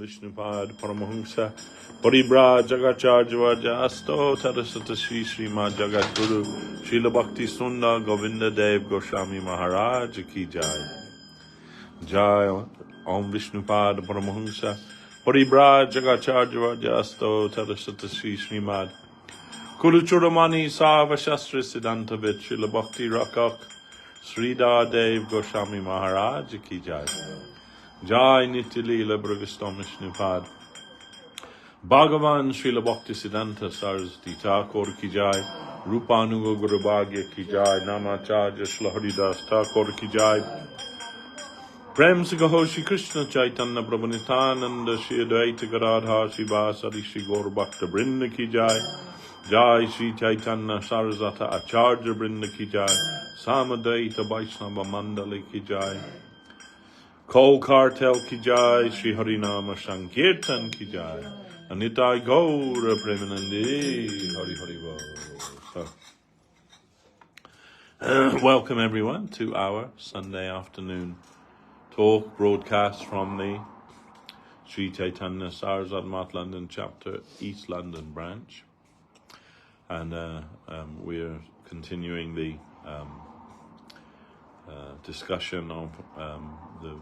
Vishnupad Paramahamsa Paribra Jagacharjavaja Asto Saraswat Shri Sriman Jagat Guru Srila Bhakti Sunda Govinda Dev Goswami Maharaj Ki Jai Jai Om Vishnupad Paramahamsa Paribra Jagacharjavaja Asto Saraswat Shri Sriman Guru Churamani Sava Shastra Siddhanta Vit Srila Bhakti Rakshak Sridhar Dev Goswami Maharaj Ki Jai Jai Nitya Leela Bhragastam Vishnupad Bhagavan Srila Bhakti Siddhanta Saraswati Thakur Ki Jai Rupanuga Guru Bhagya Ki Jai Namacharya Srila Haridas Thakur Ki Jai Prem Se Gaho Shri Krishna Chaitanya Prabhu Nityananda Shri Advaita Gadadhar Srivasadi Shri Gaur Bhakta Brinda Ki Jai Jai Shri Chaitanya Saraswata Acharya Brinda Ki Jai Samadvaita Vaishnava Mandali Ki Jai Kol Kartel Ki Jai Shri Harinama Sankirtan Ki Jai Anitai Gaura Premanandi Hari Hari Bol. So, welcome everyone to our Sunday afternoon talk broadcast from the Sri Chaitanya Saraswat Math London chapter East London branch. And we're continuing the discussion of the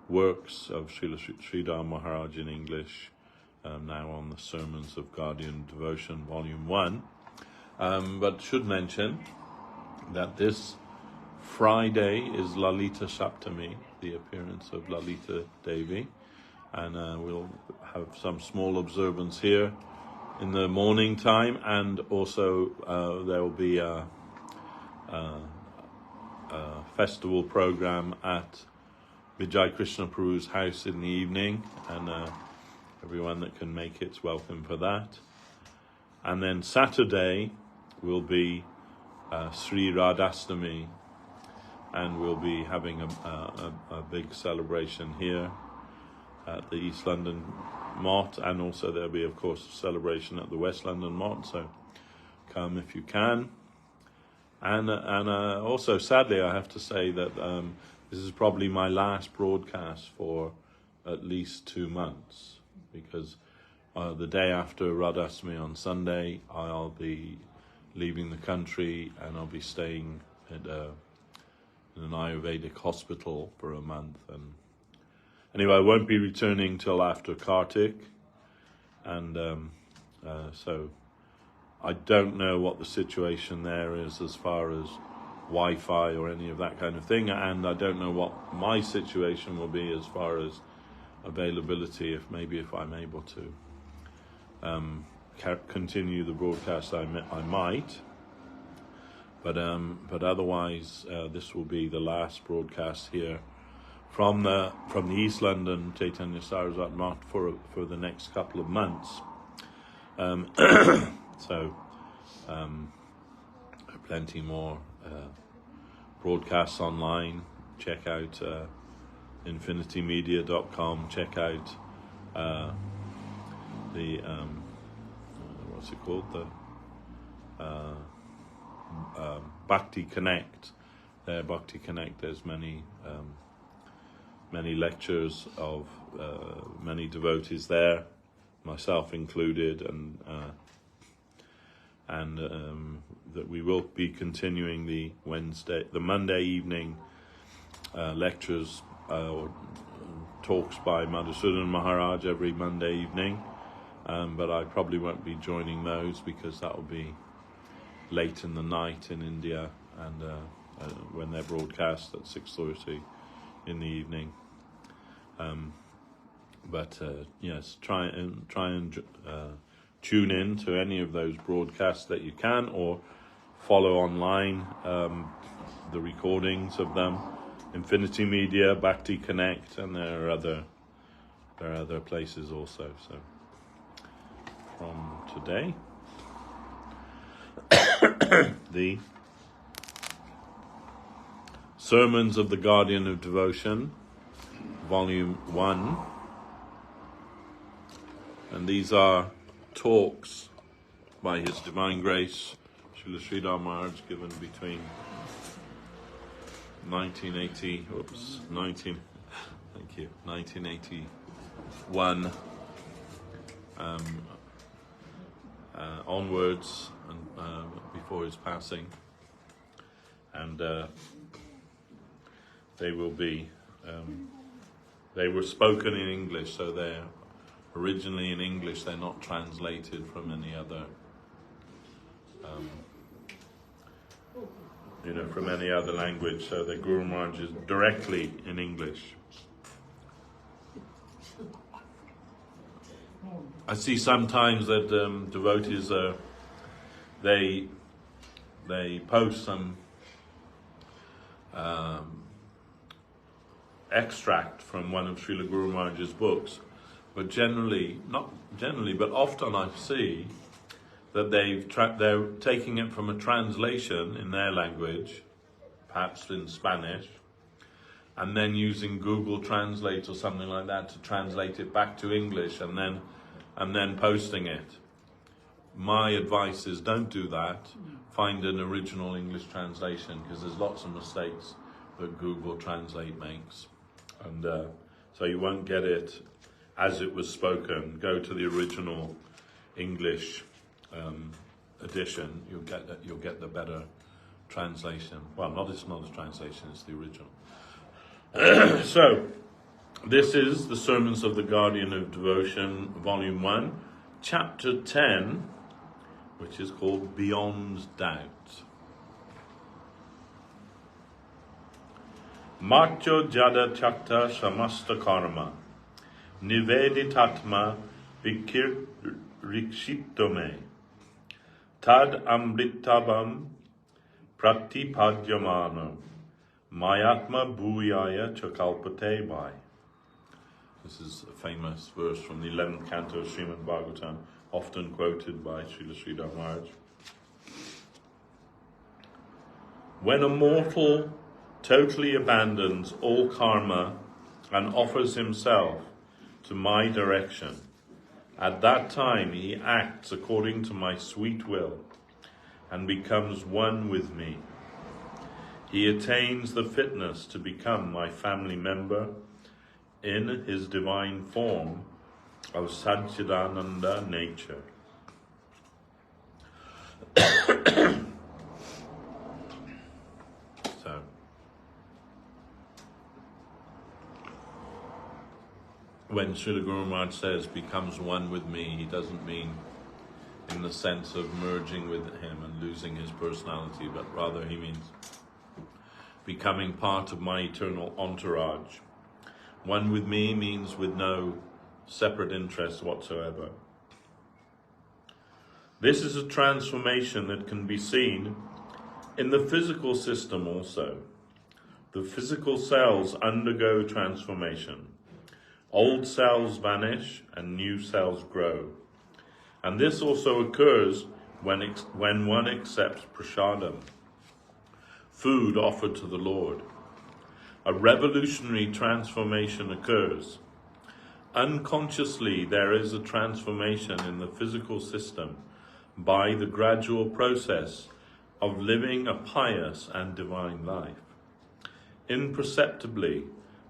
works of Sridhar Maharaj in English, now on the Sermons of Guardian Devotion, Volume 1. But should mention that this Friday is Lalita Saptami, the appearance of Lalita Devi, and we'll have some small observance here in the morning time, and also there will be a festival program at Vijay Krishna Prabhu's house in the evening, and everyone that can make it's welcome for that. And then Saturday will be Sri Radhastami, and we'll be having a big celebration here at the East London Mott, and also there'll be, of course, a celebration at the West London Mott, so come if you can. And also, sadly, I have to say that this is probably my last broadcast for at least 2 months, because the day after Radhastami on Sunday, I'll be leaving the country, and I'll be staying at in an Ayurvedic hospital for a month. And anyway, I won't be returning till after Kartik, and so I don't know what the situation there is as far as Wi-Fi or any of that kind of thing, and I don't know what my situation will be as far as availability, if I'm able to continue the broadcast. I might, but otherwise this will be the last broadcast here from the East London Chaitanya Saraswat Math for the next couple of months. So plenty more broadcasts online. Check out infinitymedia.com. Check out the what's it called, the Bhakti Connect. Bhakti Connect, there's many lectures of many devotees there, myself included, and that we will be continuing the Monday evening lectures or talks by Madhusudan Maharaj every Monday evening, but I probably won't be joining those because that will be late in the night in India, and when they're broadcast at 6:30 in the evening. But yes, try and tune in to any of those broadcasts that you can, or follow online the recordings of them. Infinity Media, Bhakti Connect, and there are other places also. So from today, the Sermons of the Guardian of Devotion, Volume 1, and these are talks by His Divine Grace Srila Sridhar Maharaj, given between 1980 1 onwards, and before his passing, and they will be. They were spoken in English, so they're originally in English. They're not translated from any other, from any other language. So the Guru Maharaj is directly in English. I see sometimes that devotees they post some extract from one of Srila Guru Maharaj's books, but but often I see that they're taking it from a translation in their language, perhaps in Spanish, and then using Google Translate or something like that to translate it back to English, and then posting it. My advice is, don't do that. Find an original English translation, because there's lots of mistakes that Google Translate makes, and so you won't get it as it was spoken. Go to the original English edition. You'll get the better translation. Well, it's not a translation; it's the original. So, this is the Sermons of the Guardian of Devotion, Volume 1, Chapter 10, which is called Beyond Doubt. Marcho jada chakta samasta karma, niveditatma vikir rikshitome, tad amritabam pratipadyamano, mayatma bhuyaya chakalpate vai. This is a famous verse from the 11th canto of Sriman Bhagavatam, often quoted by Srila Sridhar Maharaj. When a mortal totally abandons all karma and offers himself to my direction, at that time he acts according to my sweet will and becomes one with me. He attains the fitness to become my family member in his divine form of Satchidananda nature. So, when Srila Guru Maharaj says becomes one with me, he doesn't mean in the sense of merging with him and losing his personality, but rather he means becoming part of my eternal entourage. One with me means with no separate interest whatsoever. This is a transformation that can be seen in the physical system also. The physical cells undergo transformation. Old cells vanish and new cells grow. And this also occurs when one accepts prasadam, food offered to the Lord. A revolutionary transformation occurs. Unconsciously, there is a transformation in the physical system by the gradual process of living a pious and divine life. Imperceptibly,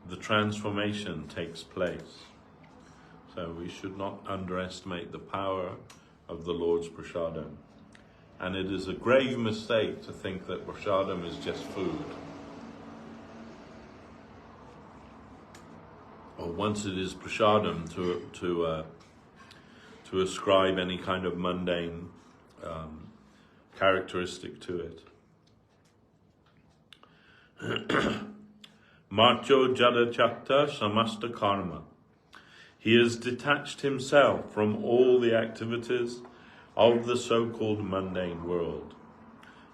the transformation takes place. So we should not underestimate the power of the Lord's prasadam. And it is a grave mistake to think that prasadam is just food. Or once it is prasadam, to ascribe any kind of mundane characteristic to it. Marcho jada chakta samasta karma. He has detached himself from all the activities of the so-called mundane world.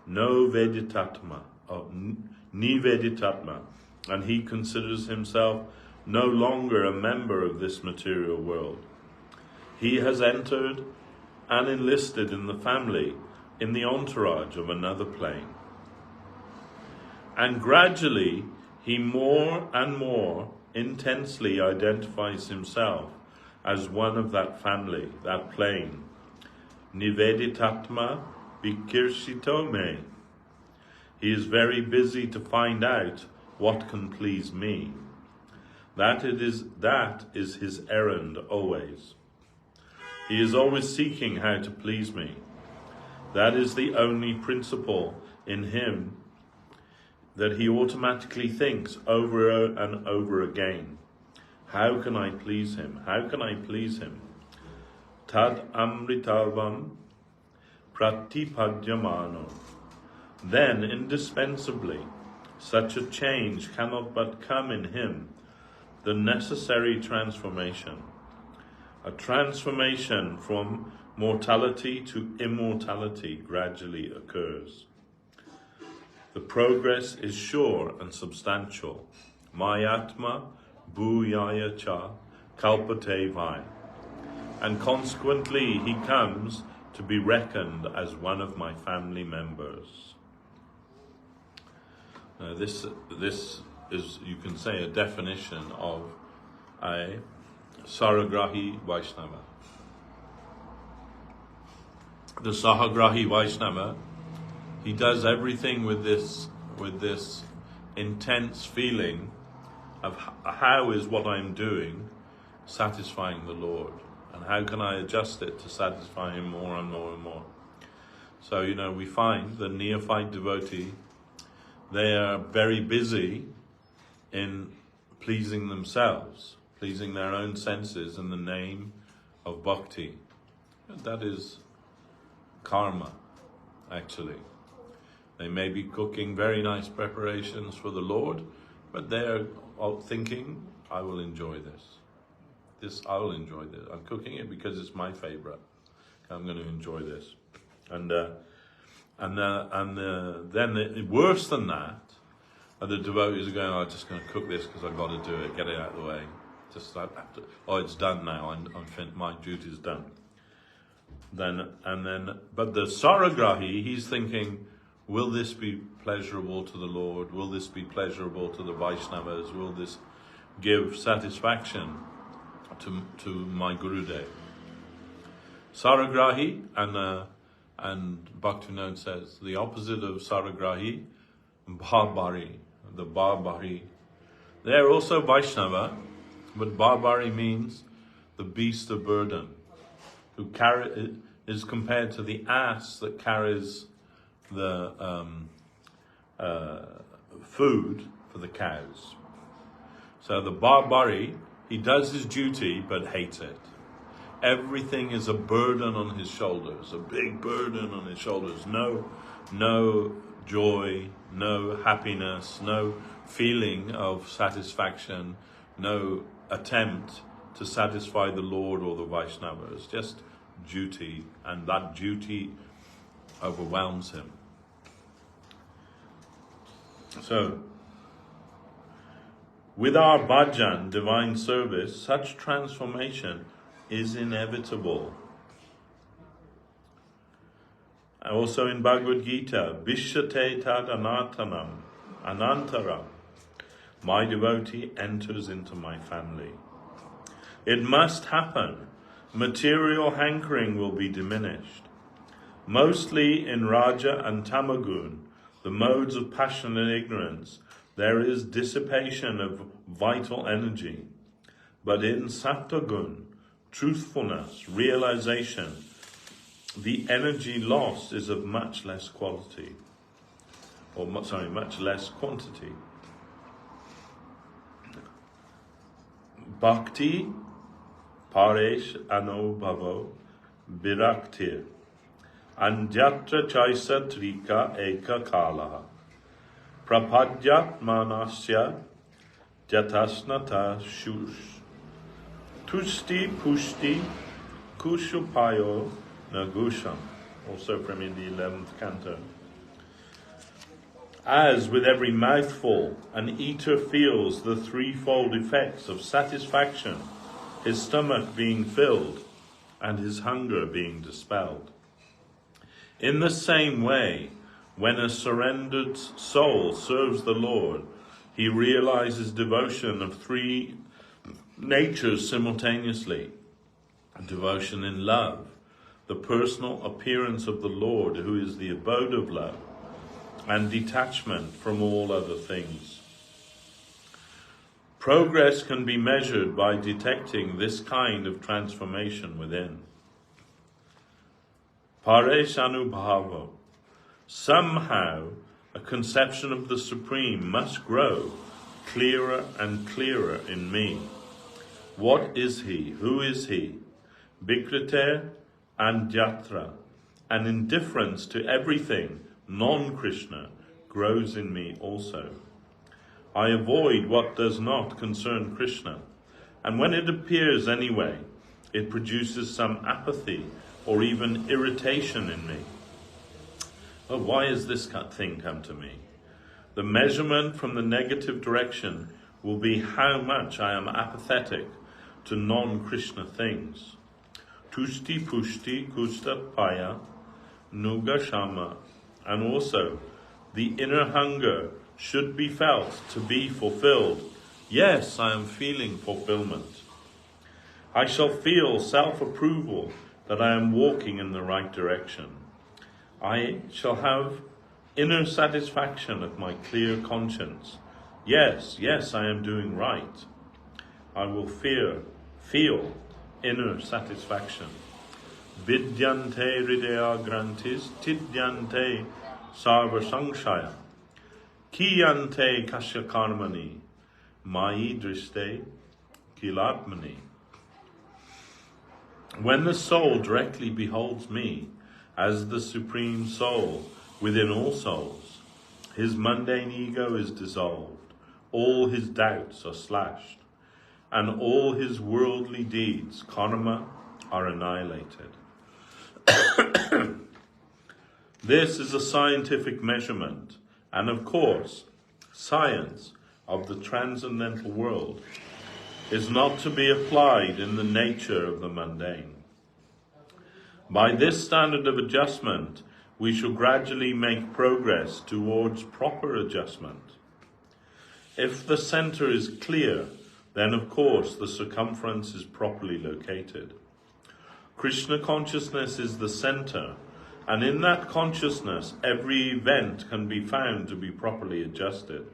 No veditatma, niveditatma, and he considers himself no longer a member of this material world. He has entered and enlisted in the family, in the entourage of another plane. And gradually, he more and more intensely identifies himself as one of that family, that plane. Niveditatma vikirshito me. He is very busy to find out what can please me. That is his errand always. He is always seeking how to please me. That is the only principle in him that he automatically thinks over and over again. How can I please him? How can I please him? Tad amritavam pratipadyamano. Then, indispensably, such a change cannot but come in him, the necessary transformation. A transformation from mortality to immortality gradually occurs. The progress is sure and substantial. Mayatma bhuyaya cha kalpate vai. And consequently he comes to be reckoned as one of my family members. Now this is, you can say, a definition of a Saragrahi Vaishnava. The Sahagrahi Vaishnava, he does everything with this intense feeling of how is what I'm doing satisfying the Lord, and how can I adjust it to satisfy him more and more and more. So, we find the neophyte devotee, they are very busy in pleasing themselves, pleasing their own senses in the name of bhakti. That is karma, actually. They may be cooking very nice preparations for the Lord, but they're thinking, I will enjoy this. I will enjoy this. I'm cooking it because it's my favorite. I'm going to enjoy this. And then worse than that, the devotees are going, I'm just going to cook this because I've got to do it, get it out of the way. It's done now. My duty's done. But the Saragrahi, he's thinking, will this be pleasurable to the Lord? Will this be pleasurable to the Vaishnavas? Will this give satisfaction to my Gurudev? Saragrahi, and Bhaktivinoda says, the opposite of Saragrahi, Barbari, the Barbari. They're also Vaishnava, but Barbari means the beast of burden, who is compared to the ass that carries the food for the cows. So the Barbari, he does his duty but hates it. Everything is a burden on his shoulders, a big burden on his shoulders. No joy, no happiness, no feeling of satisfaction, no attempt to satisfy the Lord or the Vaishnavas, just duty, and that duty overwhelms him. So, with our bhajan, divine service, such transformation is inevitable. Also in Bhagavad Gita, Vishyate tad anantaram. My devotee enters into my family. It must happen. Material hankering will be diminished. Mostly in Raja and Tamagun, the modes of passion and ignorance, there is dissipation of vital energy. But in Sattvagun, truthfulness, realization, the energy lost is of much less quality. Much less quantity. Bhakti, paresh anubhavo, viraktir, anjatra chaisa trika eka kalaha, prapadyat manasya jatasnata shush, tushti pushti kushupayo nagusham. Also from in the 11th canto. As with every mouthful, an eater feels the threefold effects of satisfaction, his stomach being filled, and his hunger being dispelled. In the same way, when a surrendered soul serves the Lord, he realizes devotion of three natures simultaneously. Devotion in love, the personal appearance of the Lord, who is the abode of love, and detachment from all other things. Progress can be measured by detecting this kind of transformation within. Paresanubhava. Somehow, a conception of the Supreme must grow clearer and clearer in me. What is he? Who is he? Vikrite and Yatra. An indifference to everything non-Krishna grows in me also. I avoid what does not concern Krishna, and when it appears anyway, it produces some apathy or even irritation in me. Oh, why has this thing come to me? The measurement from the negative direction will be how much I am apathetic to non-Krishna things. Tushti pushti kustat paya nuga shama. And also, the inner hunger should be felt to be fulfilled. Yes, I am feeling fulfillment. I shall feel self-approval that I am walking in the right direction. I shall have inner satisfaction of my clear conscience. Yes, I am doing right. I will feel inner satisfaction. Vidyante hridaya grantis tidyante sarva samshaya. Kiyante kasya karmani mai driste kilatmani. When the soul directly beholds me as the Supreme Soul within all souls, his mundane ego is dissolved, all his doubts are slashed, and all his worldly deeds, karma, are annihilated. This is a scientific measurement, and of course, science of the transcendental world is not to be applied in the nature of the mundane. By this standard of adjustment, we shall gradually make progress towards proper adjustment. If the center is clear, then of course the circumference is properly located. Krishna consciousness is the center, and in that consciousness every event can be found to be properly adjusted.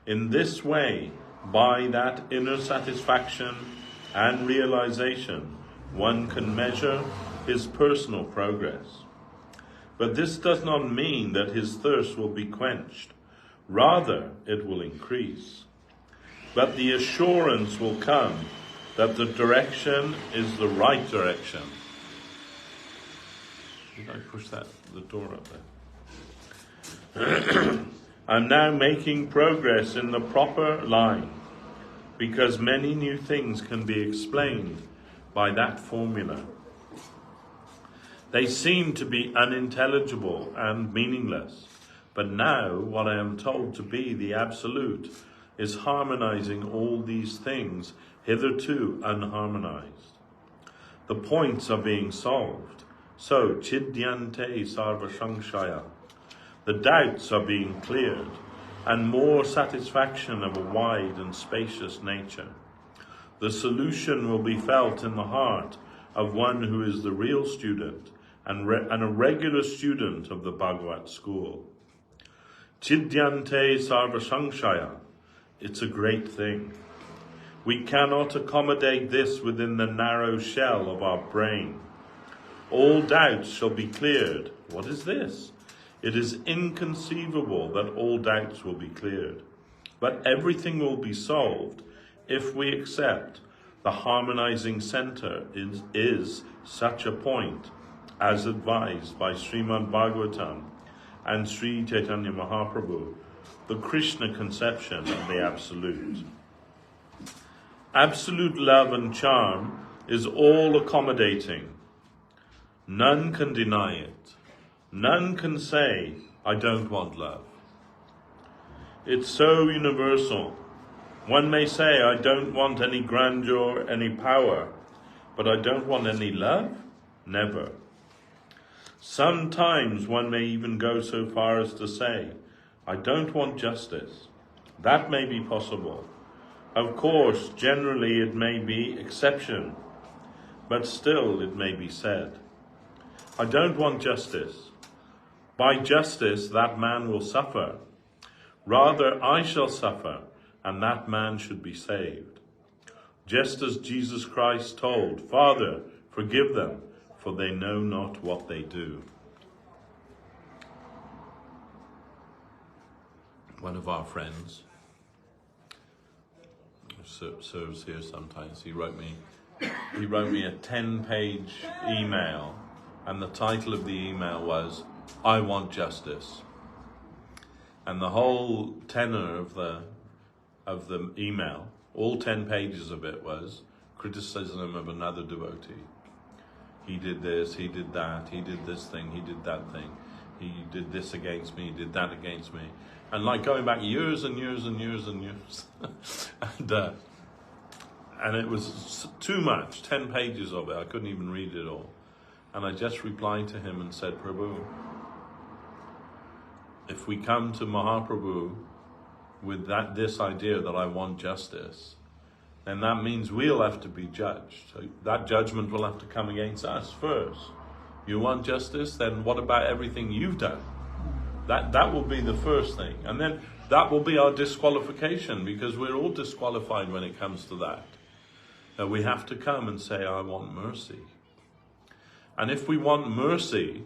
In this way, by that inner satisfaction and realization, one can measure his personal progress. But this does not mean that his thirst will be quenched. Rather, it will increase. But the assurance will come that the direction is the right direction. Did I push the door up there? I'm now making progress in the proper line, because many new things can be explained by that formula. They seem to be unintelligible and meaningless, but now what I am told to be the Absolute is harmonizing all these things hitherto unharmonized. The points are being solved. So, chidyante sarva samshaya. The doubts are being cleared, and more satisfaction of a wide and spacious nature. The solution will be felt in the heart of one who is the real student and a regular student of the Bhagavat school. Chidyante sarva samshaya. It's a great thing. We cannot accommodate this within the narrow shell of our brain. All doubts shall be cleared. What is this? It is inconceivable that all doubts will be cleared. But everything will be solved if we accept the harmonizing center is such a point, as advised by Sriman Bhagavatam and Sri Chaitanya Mahaprabhu, the Krishna conception of the Absolute. Absolute love and charm is all accommodating. None can deny it. None can say, I don't want love. It's so universal. One may say, I don't want any grandeur, any power, but I don't want any love? Never. Sometimes one may even go so far as to say, I don't want justice. That may be possible. Of course, generally it may be exception, but still it may be said. I don't want justice. By justice, that man will suffer. Rather, I shall suffer, and that man should be saved. Just as Jesus Christ told, Father, forgive them, for they know not what they do. One of our friends serves here sometimes. He wrote me a 10-page email, and the title of the email was, I want justice. And the whole tenor of the email, all 10 pages of it, was criticism of another devotee. He did this, he did that, he did this thing, he did that thing. He did this against me, he did that against me. And like going back years and years and years and years. And it was too much, 10 pages of it. I couldn't even read it all. And I just replied to him and said, Prabhu, if we come to Mahaprabhu with this idea that I want justice, then that means we'll have to be judged. So that judgment will have to come against us first. You want justice? Then what about everything you've done? That will be the first thing. And then that will be our disqualification, because we're all disqualified when it comes to that. We have to come and say, I want mercy. And if we want mercy,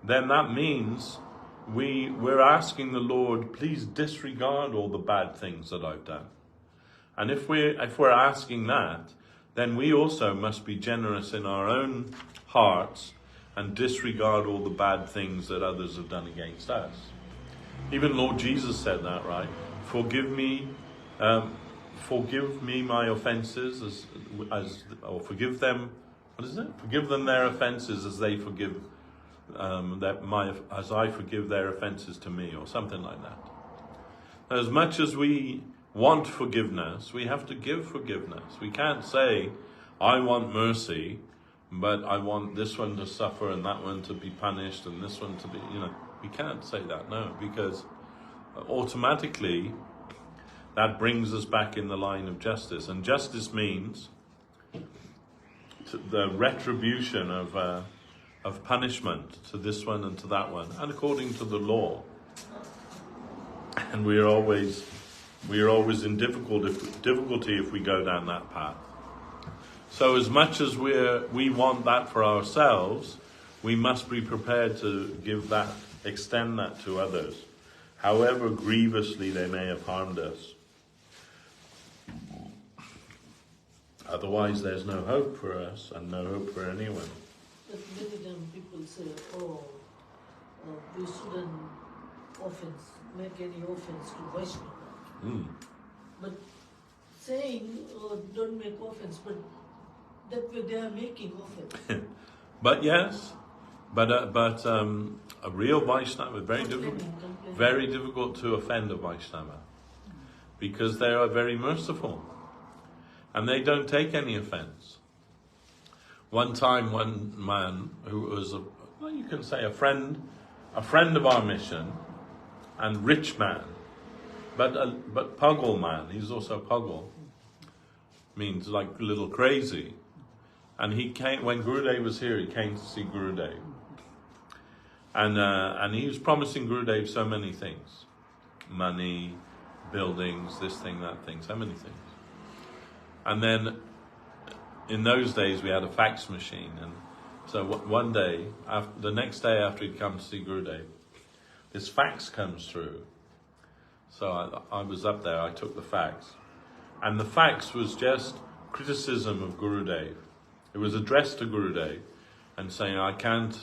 then that means we're asking the Lord, please disregard all the bad things that I've done. And if we're asking that, then we also must be generous in our own hearts and disregard all the bad things that others have done against us. Even Lord Jesus said that, right? Forgive me my offenses or forgive them. What is it? Forgive them their offenses as they forgive as I forgive their offenses to me, or something like that. As much as we want forgiveness, we have to give forgiveness. We can't say, I want mercy, but I want this one to suffer and that one to be punished and this one to be, we can't say that, no, because automatically that brings us back in the line of justice. And justice means the retribution of punishment to this one and to that one, and according to the law. And we are always in difficulty if we go down that path. So as much as we want that for ourselves, we must be prepared to extend that to others, however grievously they may have harmed us. Otherwise there's no hope for us and no hope for anyone. But many times people say, we shouldn't make any offense to Vaishnava. But saying, don't make offense, but that way they are making offense. But yes, but a real Vaishnava, very difficult to offend a Vaishnava, because they are very merciful and they don't take any offense. One time, one man who was you can say a friend of our mission, and rich man, but puggle man. He's also puggle, means like a little crazy. And he came when Gurudev was here. He came to see Gurudev, and he was promising Gurudev so many things: money, buildings, this thing, that thing, so many things. And then in those days we had a fax machine, and so one day, the next day after he'd come to see Gurudev, this fax comes through. So I was up there, I took the fax, and the fax was just criticism of Gurudev. It was addressed to Gurudev and saying, I can't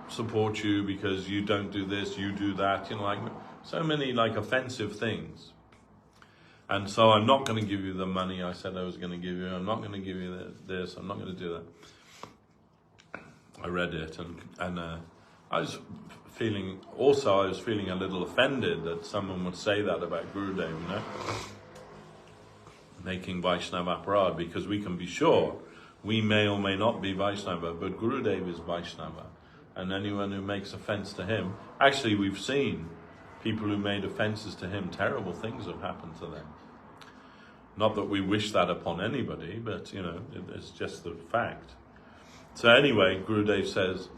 support you because you don't do this, you do that, like so many offensive things. And so I'm not going to give you the money I said I was going to give you. I'm not going to give you this. I'm not going to do that. I read it, and I was feeling a little offended that someone would say that about Gurudev, making Vaishnava aparad, because we can be sure we may or may not be Vaishnava, but Gurudev is Vaishnava, and anyone who makes offense to him, actually we've seen people who made offenses to him, terrible things have happened to them. Not that we wish that upon anybody, but it's just the fact. So anyway, Gurudev says,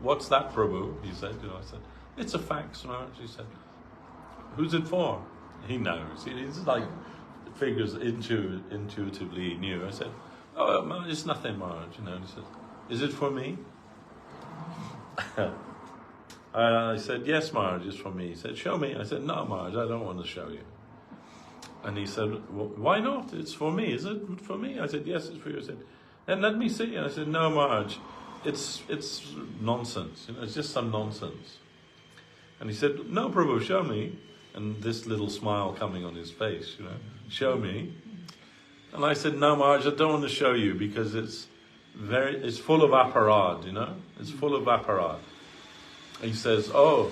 what's that, Prabhu? He said, I said, it's a fax, Maharaj. He said, who's it for? He knows. He's like figures intuitively he knew. I said, "Oh, Maharaj, it's nothing, Maharaj." And he said, "Is it for me?" I said, "Yes, Maharaj, it's for me." He said, "Show me." I said, "No, Maharaj, I don't want to show you." And he said, "Well, why not? It's for me. Is it for me?" I said, "Yes, it's for you." I said, "Then let me see." And I said, "No, Maharaj, it's nonsense. It's just some nonsense." And he said, "No, Prabhu, show me." And this little smile coming on his face, "Show me." And I said, "No, Maharaj, I don't want to show you because it's full of apparad, It's full of apparad." He says, "Oh,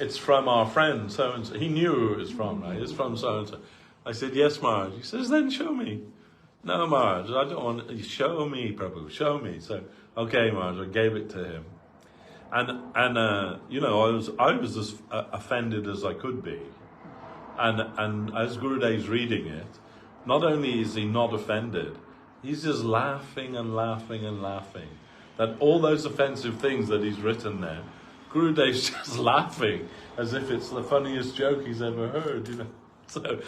it's from our friend so-and-so." He knew who it was from, right? It's from so-and-so. I said, "Yes, Maharaj." He says, "Then show me." "No, Maharaj, I don't want to." "Show me, Prabhu, show me." So, okay, Maharaj, I gave it to him. And I was as offended as I could be. And as Gurudev's reading it, not only is he not offended, he's just laughing and laughing and laughing. That all those offensive things that he's written there, Gurudev's just laughing as if it's the funniest joke he's ever heard, So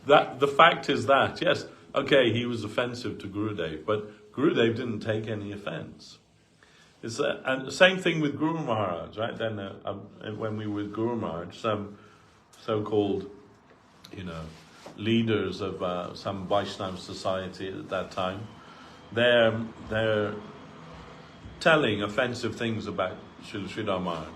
the fact is that, yes, okay, he was offensive to Gurudev, but Gurudev didn't take any offense. And the same thing with Guru Maharaj, right? Then when we were with Guru Maharaj, some so-called, leaders of some Vaishnava society at that time, they're telling offensive things about Sridhar Maharaj.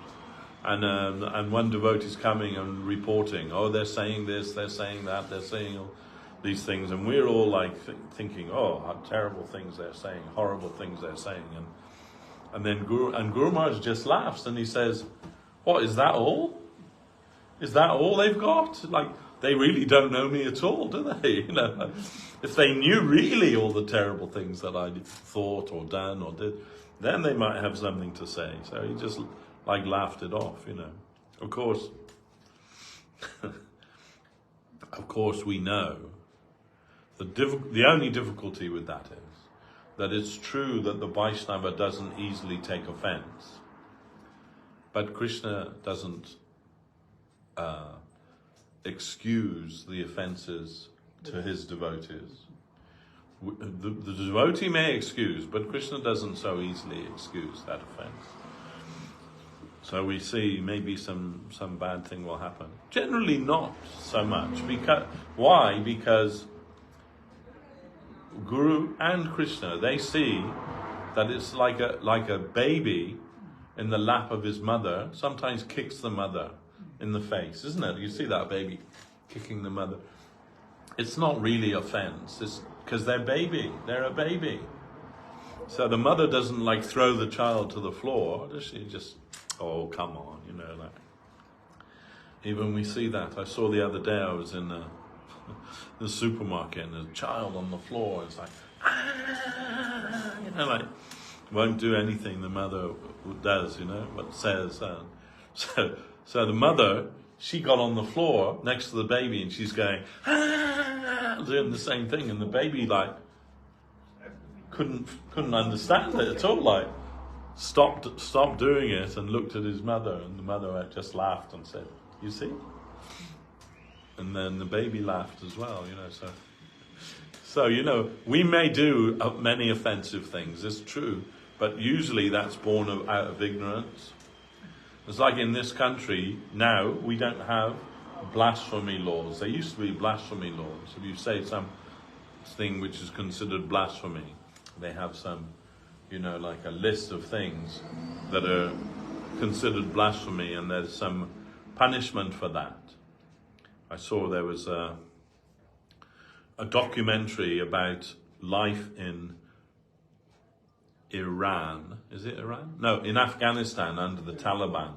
And one devotee's coming and reporting, "Oh, they're saying this, they're saying that, they're saying all these things." And we're all like thinking, "Oh, how terrible things they're saying, horrible things they're saying." And then Guru Maharaj just laughs and he says, "What, is that all? Is that all they've got? Like, they really don't know me at all, do they? If they knew really all the terrible things that I thought or done or did, then they might have something to say." So he just laughed it off, Of course, we know the only difficulty with that is that it's true that the Vaishnava doesn't easily take offense, but Krishna doesn't excuse the offenses to his devotees. The devotee may excuse, but Krishna doesn't so easily excuse that offense. So we see maybe some bad thing will happen. Generally not so much. Why? Because Guru and Krishna, they see that it's like a baby in the lap of his mother sometimes kicks the mother in the face, isn't it? You see that baby kicking the mother. It's not really offense. It's because they're a baby. So the mother doesn't throw the child to the floor. She just, "Oh, come on," Even we see that. I saw the other day, I was in the supermarket and there's a child on the floor. It's won't do anything the mother does, what says. So the mother, she got on the floor next to the baby and she's going, doing the same thing, and the baby couldn't understand it at all. Stopped doing it and looked at his mother, and the mother just laughed and said, "You see?" And then the baby laughed as well, So we may do many offensive things, it's true, but usually that's born out of ignorance. It's like in this country now, we don't have blasphemy laws. There used to be blasphemy laws. If you say something which is considered blasphemy, they have some, a list of things that are considered blasphemy, and there's some punishment for that. I saw there was a documentary about life in Iran. Is it Iran? No, in Afghanistan under the Taliban.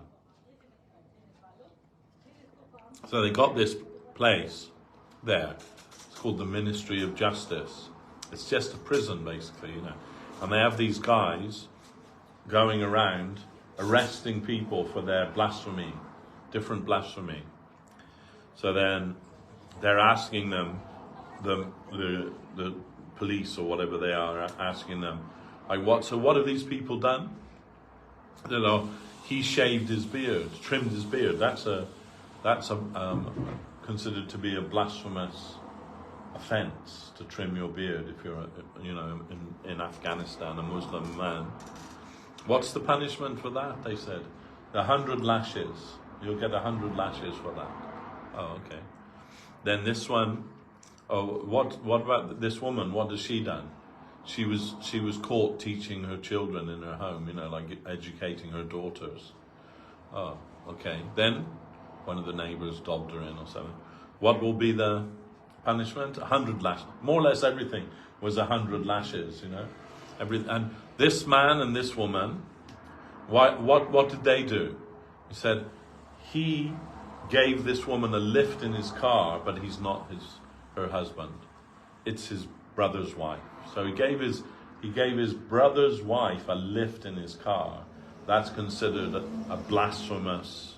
So they got this place there. It's called the Ministry of Justice. It's just a prison, basically, And they have these guys going around arresting people for their blasphemy, different blasphemy. So then they're asking them, the police or whatever they are asking them, what have these people done? He shaved his beard, trimmed his beard. That's a considered to be a blasphemous offence to trim your beard if you're, in Afghanistan, a Muslim man. What's the punishment for that? They said 100 lashes. You'll get 100 lashes for that. Oh, okay. Then this one. Oh, what about this woman? What has she done? She was caught teaching her children in her home. Like educating her daughters. Oh, okay. Then one of the neighbours dobbed her in or something. What will be the punishment? 100 lashes. More or less everything was 100 lashes. And this man and this woman, what did they do? He said he gave this woman a lift in his car, but he's not her husband. It's his brother's wife. So he gave his brother's wife a lift in his car. That's considered a blasphemous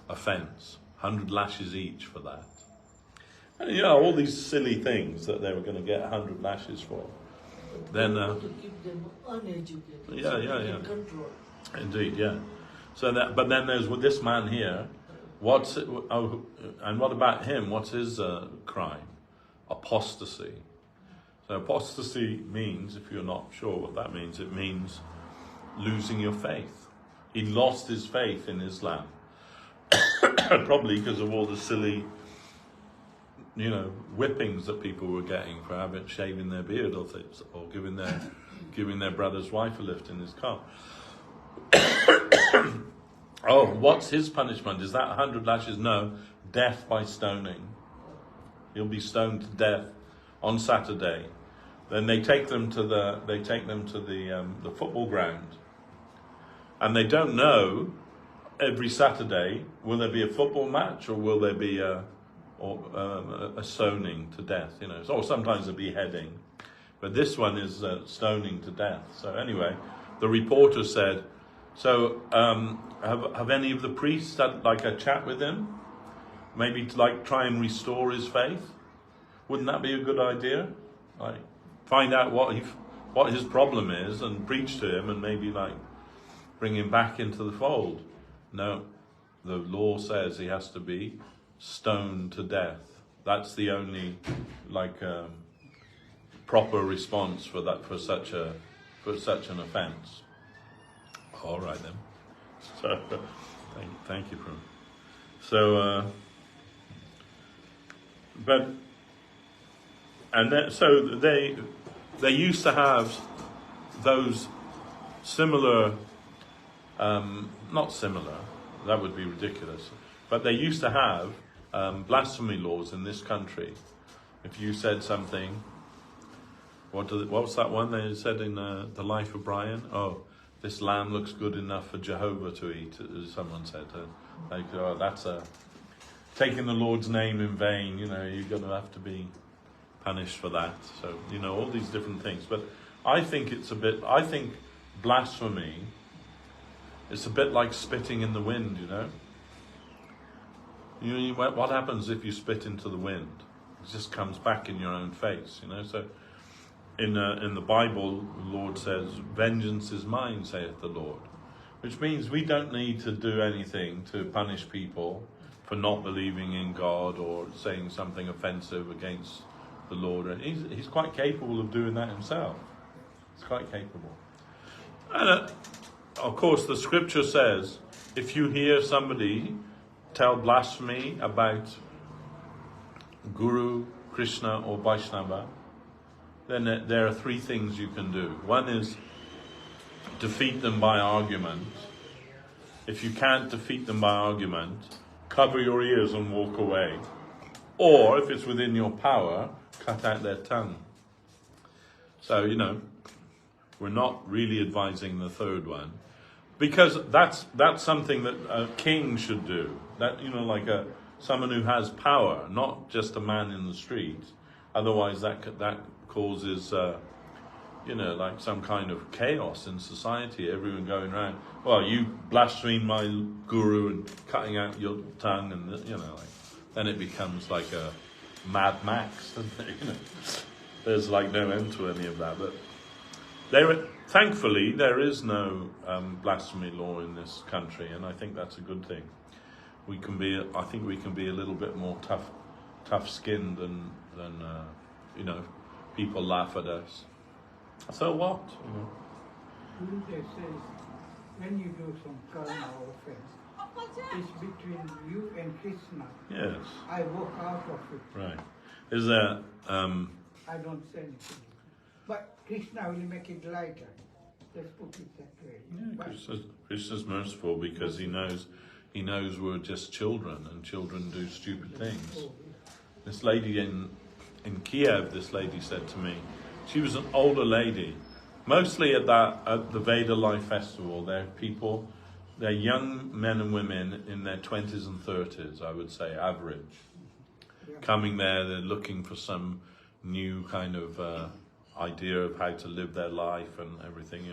offence. 100 lashes each for that. And all these silly things that they were going to get 100 lashes for. Then to keep them uneducated. Yeah. Control. Indeed, yeah. So but then there's with this man here. And what about him? What's his crime? Apostasy. So apostasy means, if you're not sure what that means, it means losing your faith. He lost his faith in Islam. Probably because of all the silly, whippings that people were getting for shaving their beard or giving their brother's wife a lift in his car. Oh, what's his punishment? Is that 100 lashes? No, death by stoning. He'll be stoned to death on Saturday. Then they take them to the football ground, and they don't know every Saturday will there be a football match or will there be a stoning to death. Or sometimes a beheading, but this one is stoning to death. So anyway, the reporter said, so have any of the priests had like a chat with him? Maybe to try and restore his faith? Wouldn't that be a good idea? Find out what his problem is and preach to him and maybe bring him back into the fold. No, the law says he has to be stoned to death. That's the only proper response for such an offence. All right then. So thank you, Prabhu. So so they used to have those similar, not similar, that would be ridiculous, but they used to have blasphemy laws in this country. If you said something, what was that one they said in The Life of Brian? Oh, this lamb looks good enough for Jehovah to eat, someone said. That's taking the Lord's name in vain, you're going to have to be punished for that. So, all these different things. But I think blasphemy is a bit like spitting in the wind, What happens if you spit into the wind? It just comes back in your own face, So in the Bible, the Lord says, vengeance is mine, saith the Lord. Which means we don't need to do anything to punish people for not believing in God or saying something offensive against the Lord. He's quite capable of doing that himself. He's quite capable. And of course, the scripture says, if you hear somebody tell blasphemy about Guru, Krishna or Vaishnava, then there are three things you can do. One is defeat them by argument. If you can't defeat them by argument, cover your ears and walk away. Or, if it's within your power, cut out their tongue. So, we're not really advising the third one. Because that's something that a king should do. That, someone who has power, not just a man in the street. Otherwise, that causes, some kind of chaos in society. Everyone going around, well, you blaspheme my guru and cutting out your tongue, and then it becomes like a Mad Max. There's no end to any of that. But thankfully, there is no blasphemy law in this country, and I think that's a good thing. I think we can be a little bit more tough-skinned than people laugh at us. So what? Buddha says, when you do some karma or offense, it's between you and Krishna. Yes. I walk out of it. Right. Is there? I don't say anything. But Krishna will make it lighter. Let's put it that way. Yeah, Krishna's merciful because he knows we're just children, and children do stupid things. This lady in Kiev, this lady said to me, she was an older lady. Mostly at the Veda Life Festival, they're young men and women in their 20s and 30s, I would say, average. Coming there, they're looking for some new kind of idea of how to live their life and everything,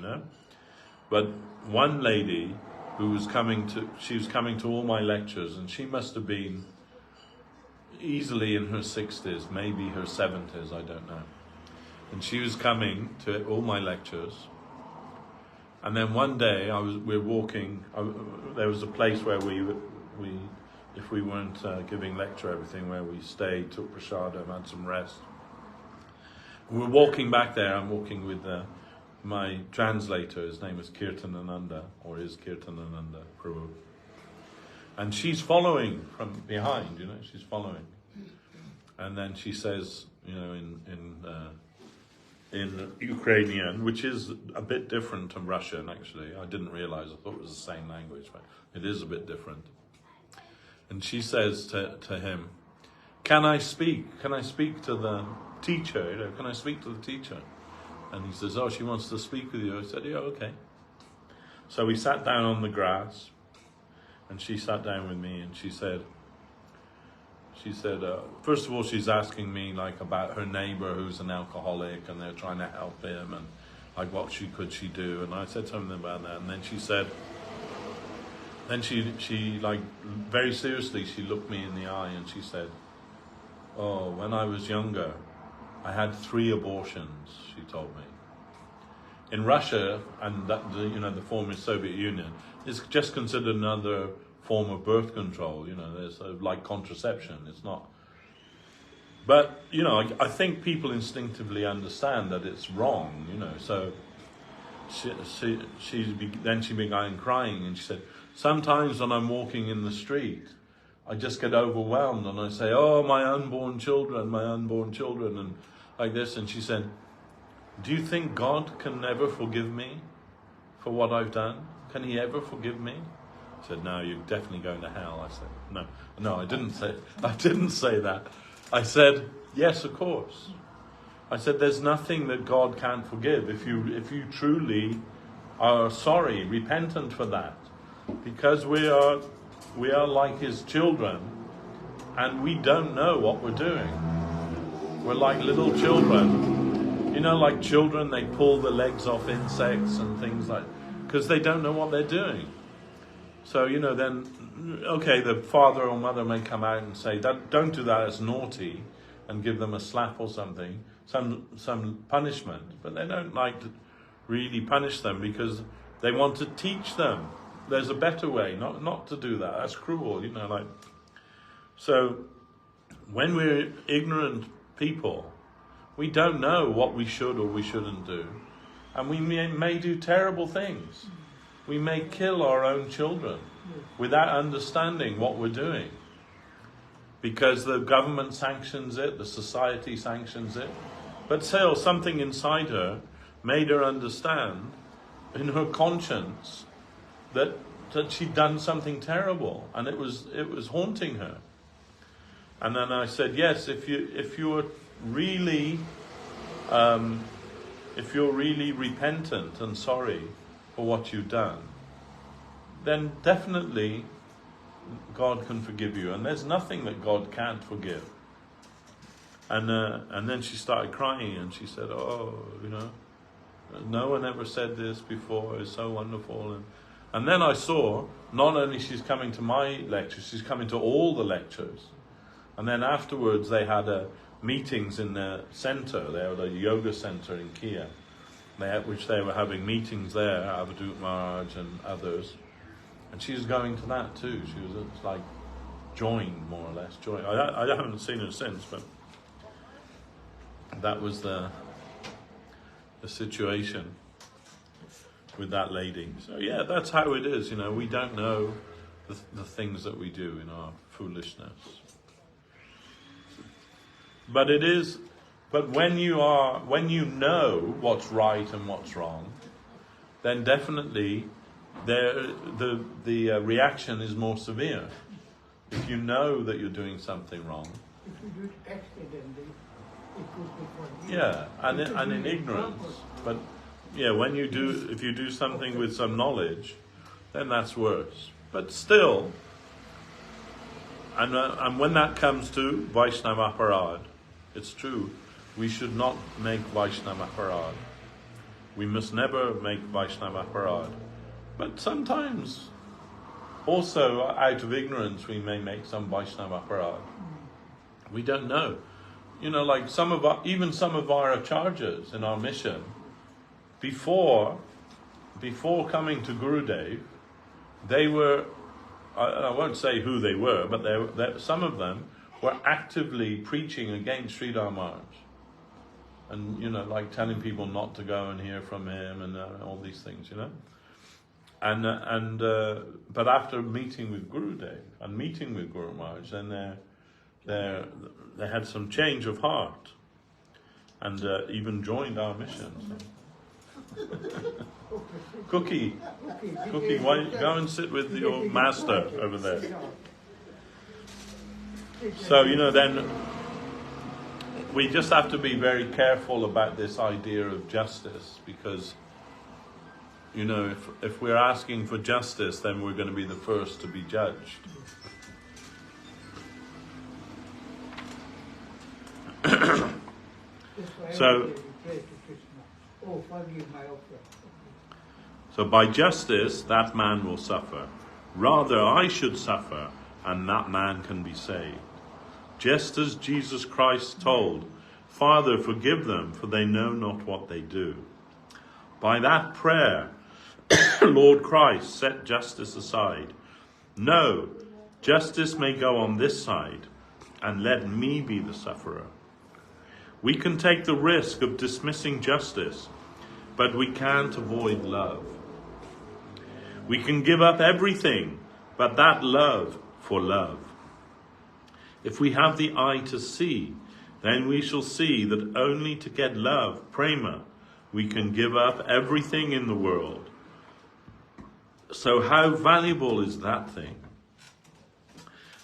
But one lady who was coming to all my lectures, and she must have been easily in her 60s, maybe her 70s, I don't know. And she was coming to all my lectures. And then one day we're walking. There was a place where we if we weren't giving lecture, everything, where we stayed, took prasadam, had some rest. We're walking back there. I'm walking with my translator. His name is Kirtanananda, or is Kirtanananda Prabhu. And she's following from behind, she's following. And then she says, in Ukrainian, which is a bit different to Russian, actually. I didn't realize, I thought it was the same language, but it is a bit different. And she says to him, can I speak to the teacher? Can I speak to the teacher? And he says, she wants to speak with you. I said, yeah, okay. So we sat down on the grass, and she sat down with me, and she said, first of all, she's asking me about her neighbor who's an alcoholic, and they're trying to help him, and what could she do? And I said something about that, and then she said, she very seriously, she looked me in the eye, and she said, when I was younger, I had 3 abortions, she told me. In Russia, and the former Soviet Union, it's just considered another form of birth control. There's like contraception. It's not. But I think people instinctively understand that it's wrong. So she began crying, and she said, sometimes when I'm walking in the street, I just get overwhelmed, and I say, my unborn children, and like this. And she said, do you think God can never forgive me for what I've done? Can he ever forgive me? I said, no, you're definitely going to hell. I said, no, I didn't say that. I said, yes, of course. I said, there's nothing that God can't forgive if you truly are sorry, repentant for that. Because we are like his children, and we don't know what we're doing. We're like little children. Like children, they pull the legs off insects and things because they don't know what they're doing. So, then, okay, the father or mother may come out and say, don't do that, it's naughty, and give them a slap or something, some punishment. But they don't like to really punish them because they want to teach them. There's a better way, not to do that. That's cruel, So, when we're ignorant people, we don't know what we should or we shouldn't do. And we may do terrible things. We may kill our own children without understanding what we're doing. Because the government sanctions it, the society sanctions it. But still, something inside her made her understand, in her conscience, that she'd done something terrible, and it was haunting her. And then I said, yes, if you're really repentant and sorry for what you've done, then definitely God can forgive you, and there's nothing that God can't forgive. And then she started crying, and she said, no one ever said this before, it's so wonderful. And then I saw, not only she's coming to my lectures, she's coming to all the lectures. And then afterwards they had meetings in the center, they had a yoga center in Kiev, which they were having meetings there, Avadut Maharaj and others. And she was going to that too. joined, more or less. Joined. I haven't seen her since, but that was the situation with that lady. So yeah, that's how it is. We don't know the things that we do in our foolishness. But it is. But when you know what's right and what's wrong, then definitely the reaction is more severe. If you know that you're doing something wrong. If you do it accidentally, it could be for you. Yeah, and in ignorance. But yeah, if you do something with some knowledge, then that's worse. But still, and when that comes to Vaishnava Aparad, it's true. We should not make Vaishnava Aparad. We must never make Vaishnava Aparad. But sometimes, also out of ignorance, we may make some Vaishnava Aparad. We don't know. Like some of our acharyas in our mission, before coming to Gurudev, they were, I won't say who they were, but some of them were actively preaching against Sridhar Maharaj. And, like telling people not to go and hear from him and all these things, But after meeting with Gurudev and meeting with Guru Maharaj, then they had some change of heart and even joined our mission. Cookie, why don't you go and sit with your master over there? So, then we just have to be very careful about this idea of justice, because, if we're asking for justice, then we're going to be the first to be judged. So by justice, that man will suffer. Rather, I should suffer, and that man can be saved. Just as Jesus Christ told, Father, forgive them, for they know not what they do. By that prayer, Lord Christ set justice aside. No, justice may go on this side, and let me be the sufferer. We can take the risk of dismissing justice, but we can't avoid love. We can give up everything, but that love for love. If we have the eye to see, then we shall see that only to get love, prema, we can give up everything in the world. So how valuable is that thing?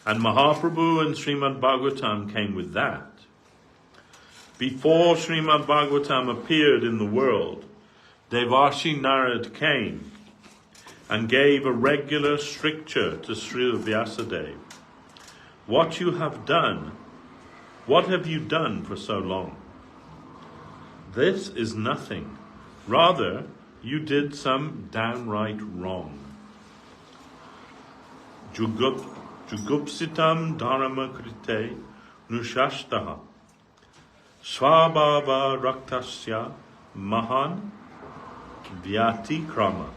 And Mahaprabhu and Srimad Bhagavatam came with that. Before Srimad Bhagavatam appeared in the world, Devashis Narad came and gave a regular stricture to Srila Vyasadeva. What you have done, what have you done for so long? This is nothing. Rather, you did some downright wrong. Jugupsitam dharma krite nushashtaha swabhava raktasya mahan vyati krama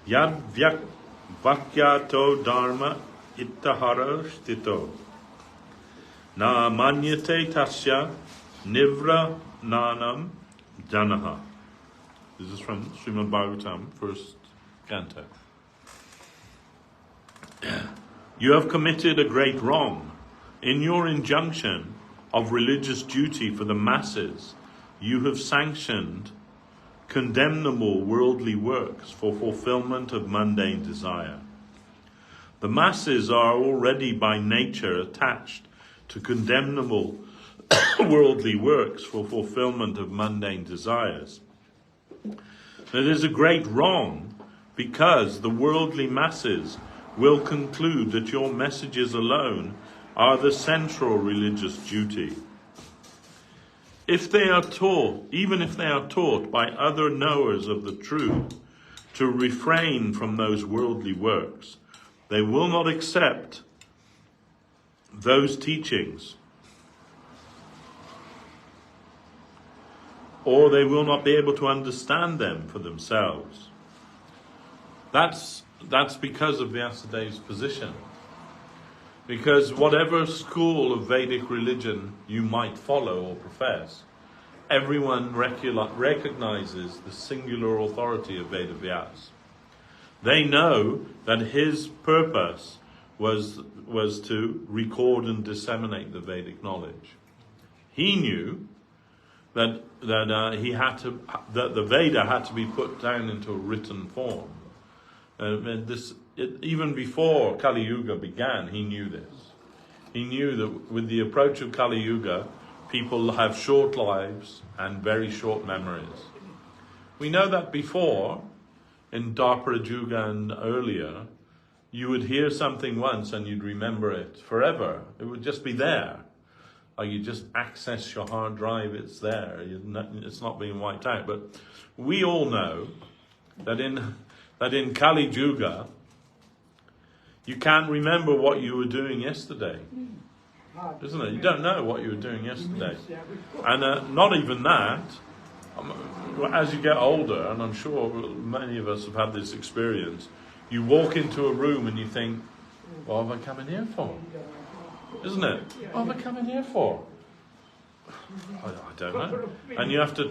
yad vakyato dharma ittahara stito na manyate tasya nivra nanam janaha. This is from Srimad Bhagavatam, first canto. You have committed a great wrong. In your injunction of religious duty for the masses, you have sanctioned condemnable worldly works for fulfillment of mundane desire. The masses are already by nature attached to condemnable worldly works for fulfillment of mundane desires. It is a great wrong because the worldly masses will conclude that your messages alone are the central religious duty. If they are taught, even if they are taught by other knowers of the truth, to refrain from those worldly works, they will not accept those teachings, or they will not be able to understand them for themselves. That's because of Vyasadev's position. Because whatever school of Vedic religion you might follow or profess, everyone recognizes the singular authority of Vedavyas. They know that his purpose was to record and disseminate the Vedic knowledge. He knew that the Veda had to be put down into a written form. Even before Kali Yuga began, he knew this. He knew that with the approach of Kali Yuga, people have short lives and very short memories. We know that before, in Dwapara Yuga and earlier, you would hear something once and you'd remember it forever. It would just be there. Like you just access your hard drive, it's there. It's not being wiped out. But we all know that in Kali Yuga, you can't remember what you were doing yesterday. Isn't it? You don't know what you were doing yesterday. And not even that. As you get older, and I'm sure many of us have had this experience, you walk into a room and you think, what have I come in here for? Isn't it? What have I come in here for? I don't know. And you have to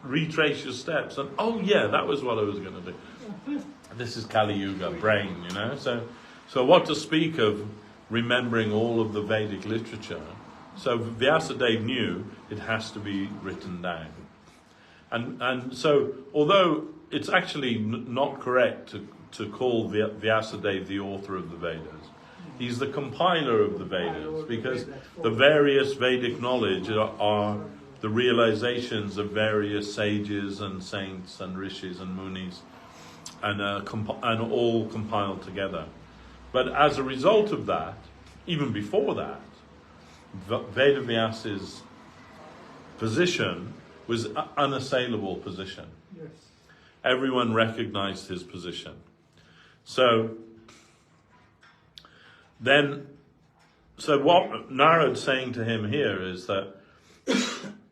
retrace your steps. And oh yeah, that was what I was going to do. This is Kali Yuga, brain, you know. So what to speak of remembering all of the Vedic literature? So Vyasadeva knew it has to be written down. And so, although it's actually not correct to call Vyasadeva the author of the Vedas, he's the compiler of the Vedas, because the various Vedic knowledge are the realizations of various sages and saints and rishis and munis, and all compiled together. But as a result of that, even before that, Vedavyas's position was an unassailable position. Yes. Everyone recognized his position. So what Narad's saying to him here is that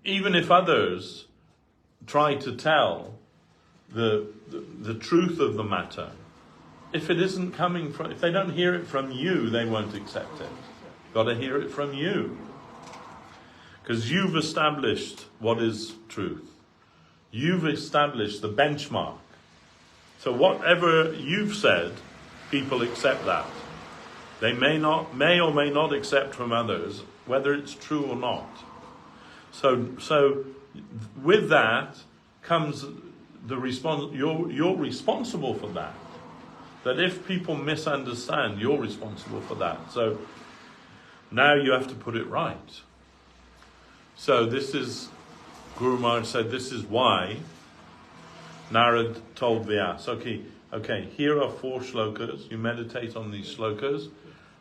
even if others try to tell the truth of the matter, if it isn't coming from, if they don't hear it from you, they won't accept it. Got to hear it from you. Because you've established what is truth. You've established the benchmark. So whatever you've said, people accept that. They may or may not accept from others, whether it's true or not. So with that comes the response. You're responsible for that. That if people misunderstand, you're responsible for that. So now you have to put it right. So this is, Guru Maharaj said, this is why Narad told Vyas, okay, here are 4 shlokas. You meditate on these shlokas,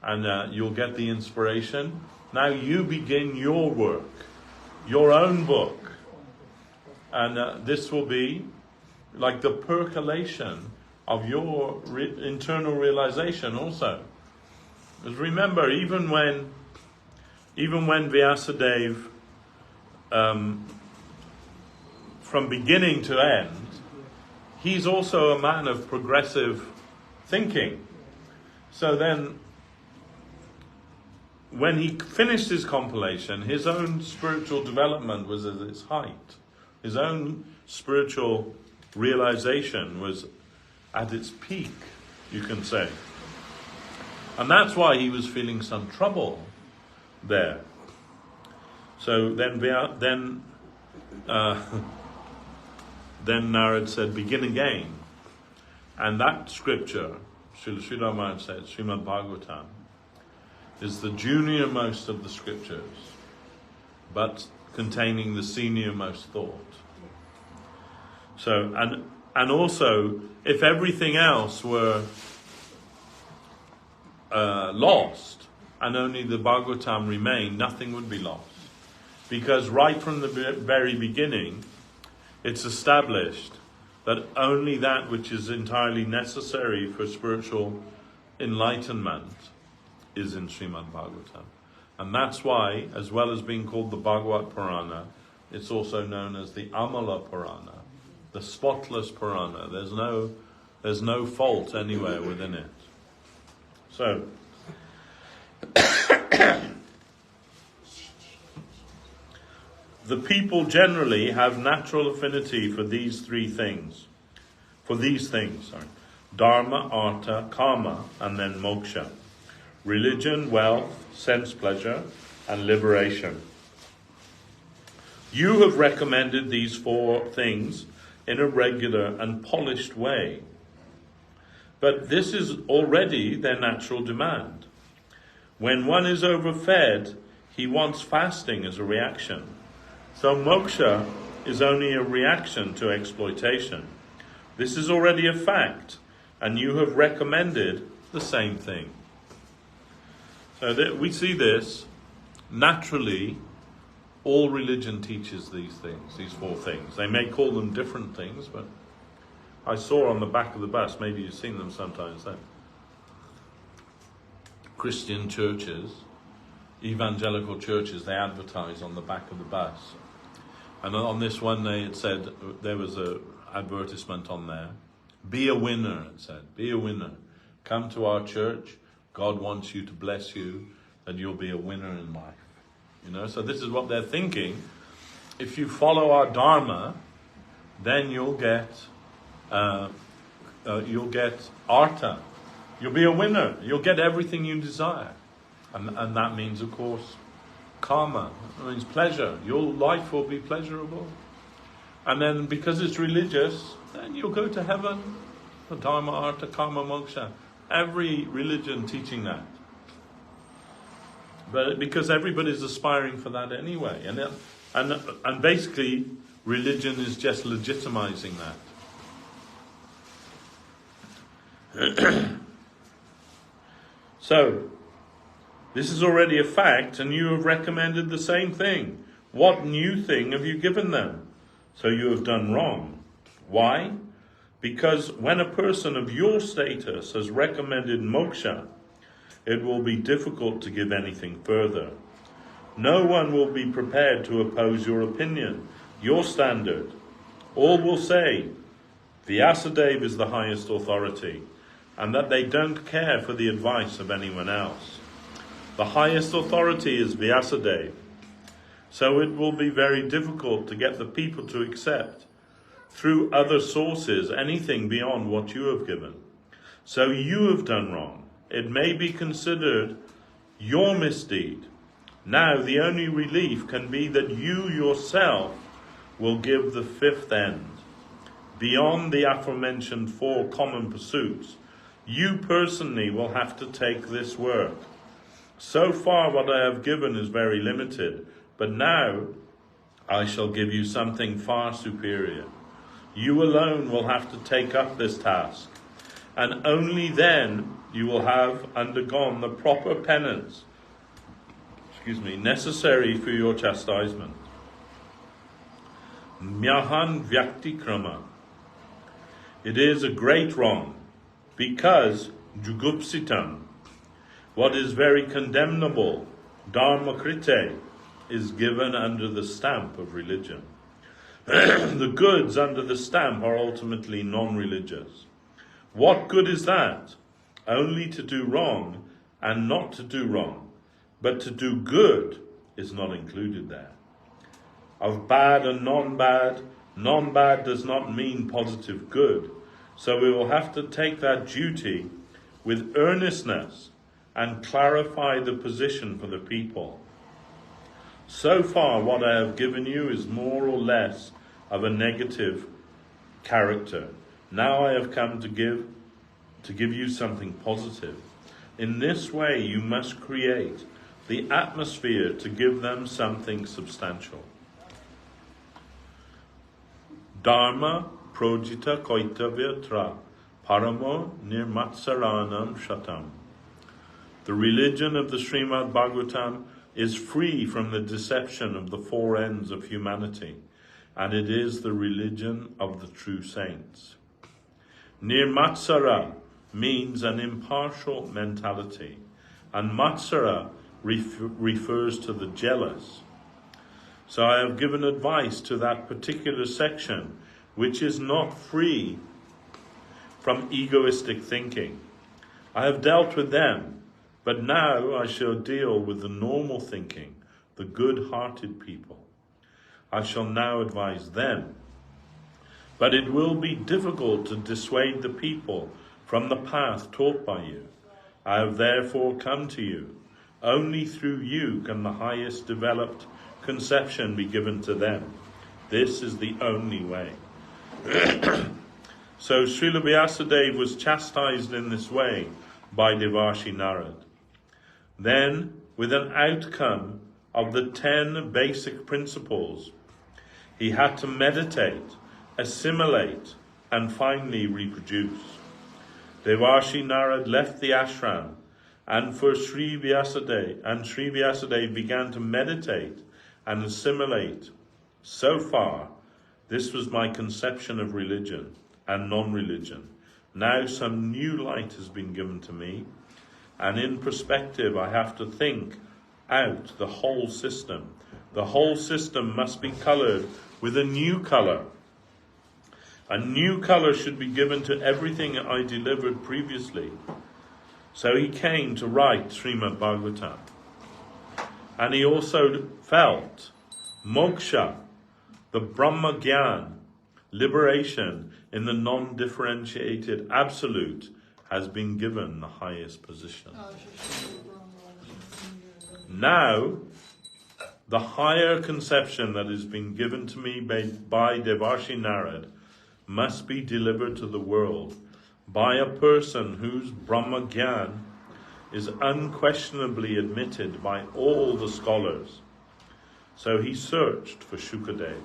and you'll get the inspiration. Now you begin your work, your own book. And this will be like the percolation of your internal realization also. Because remember, even when Vyasadeva, from beginning to end, he's also a man of progressive thinking. So then, when he finished his compilation, his own spiritual development was at its height. His own spiritual realization was at its peak, you can say. And that's why he was feeling some trouble there. So then Narad said, begin again. And that scripture, Srila Maharaj said, Srimad Bhagavatam, is the junior most of the scriptures, but containing the senior most thought. So, and also, if everything else were lost, and only the Bhagavatam remained, nothing would be lost. Because right from the very beginning, it's established that only that which is entirely necessary for spiritual enlightenment is in Srimad Bhagavatam. And that's why, as well as being called the Bhagavat Purana, it's also known as the Amala Purana, the spotless Purana. There's no fault anywhere within it. So, the people generally have natural affinity for these things. Dharma, artha, karma, and then moksha. Religion, wealth, sense pleasure, and liberation. You have recommended these 4 things in a regular and polished way. But this is already their natural demand. When one is overfed, he wants fasting as a reaction. So moksha is only a reaction to exploitation. This is already a fact, and you have recommended the same thing. So that we see this naturally. All religion teaches these things, these 4 things. They may call them different things, but I saw on the back of the bus, maybe you've seen them sometimes, that Christian churches, evangelical churches, they advertise on the back of the bus. And on this one day it said, there was an advertisement on there, be a winner, it said, be a winner. Come to our church, God wants you to bless you, and you'll be a winner in life. So this is what they're thinking. If you follow our dharma, then you'll get artha. You'll be a winner. You'll get everything you desire, and that means, of course, karma. It means pleasure. Your life will be pleasurable, and then because it's religious, then you'll go to heaven. The dharma, artha, karma, moksha. Every religion teaching that. But because everybody's aspiring for that anyway, and basically religion is just legitimizing that. So this is already a fact, and you have recommended the same thing. What new thing have you given them? So you have done wrong. Why? Because when a person of your status has recommended moksha, it will be difficult to give anything further. No one will be prepared to oppose your opinion, your standard. All will say, Vyasadeva is the highest authority, and that they don't care for the advice of anyone else. The highest authority is Vyasadeva. So it will be very difficult to get the people to accept, through other sources, anything beyond what you have given. So you have done wrong. It may be considered your misdeed. Now the only relief can be that you yourself will give the 5th end. Beyond the aforementioned 4 common pursuits, you personally will have to take this work. So far what I have given is very limited, but now I shall give you something far superior. You alone will have to take up this task, and only then you will have undergone the proper penance, necessary for your chastisement. Myahan vyakti krama. It is a great wrong, because jugupsitam, what is very condemnable, dharmakrite, is given under the stamp of religion. The goods under the stamp are ultimately non-religious. What good is that? Only to do wrong and not to do wrong, but to do good is not included there. Of bad and non-bad does not mean positive good, so we will have to take that duty with earnestness and clarify the position for the people. So far what I have given you is more or less of a negative character. Now I have come to give you something positive. In this way you must create the atmosphere to give them something substantial. Dharma projita koitavya paramo nirmatsaranam shatam. The religion of the Srimad Bhagavatam is free from the deception of the 4 ends of humanity, and it is the religion of the true saints. Nirmatsara means an impartial mentality, and matsara refers to the jealous. So I have given advice to that particular section which is not free from egoistic thinking. I have dealt with them, but now I shall deal with the normal thinking, the good-hearted people. I shall now advise them. But it will be difficult to dissuade the people from the path taught by you. I have therefore come to you. Only through you can the highest developed conception be given to them. This is the only way. So Srila Vyasadeva was chastised in this way by Devashi Narad. Then, with an outcome of the 10 basic principles, he had to meditate, assimilate, and finally reproduce. Devashi Narad left the ashram, and Sri Vyasadeva began to meditate and assimilate. So far, this was my conception of religion and non-religion. Now some new light has been given to me, and in perspective I have to think out the whole system. The whole system must be colored with a new color. A new color should be given to everything I delivered previously. So he came to write Srimad Bhagavatam. And he also felt moksha, the Brahma Gyan, liberation in the non-differentiated absolute, has been given the highest position. Now, the higher conception that has been given to me by Devashi Narad must be delivered to the world by a person whose Brahma Gyan is unquestionably admitted by all the scholars. So he searched for Shukadev.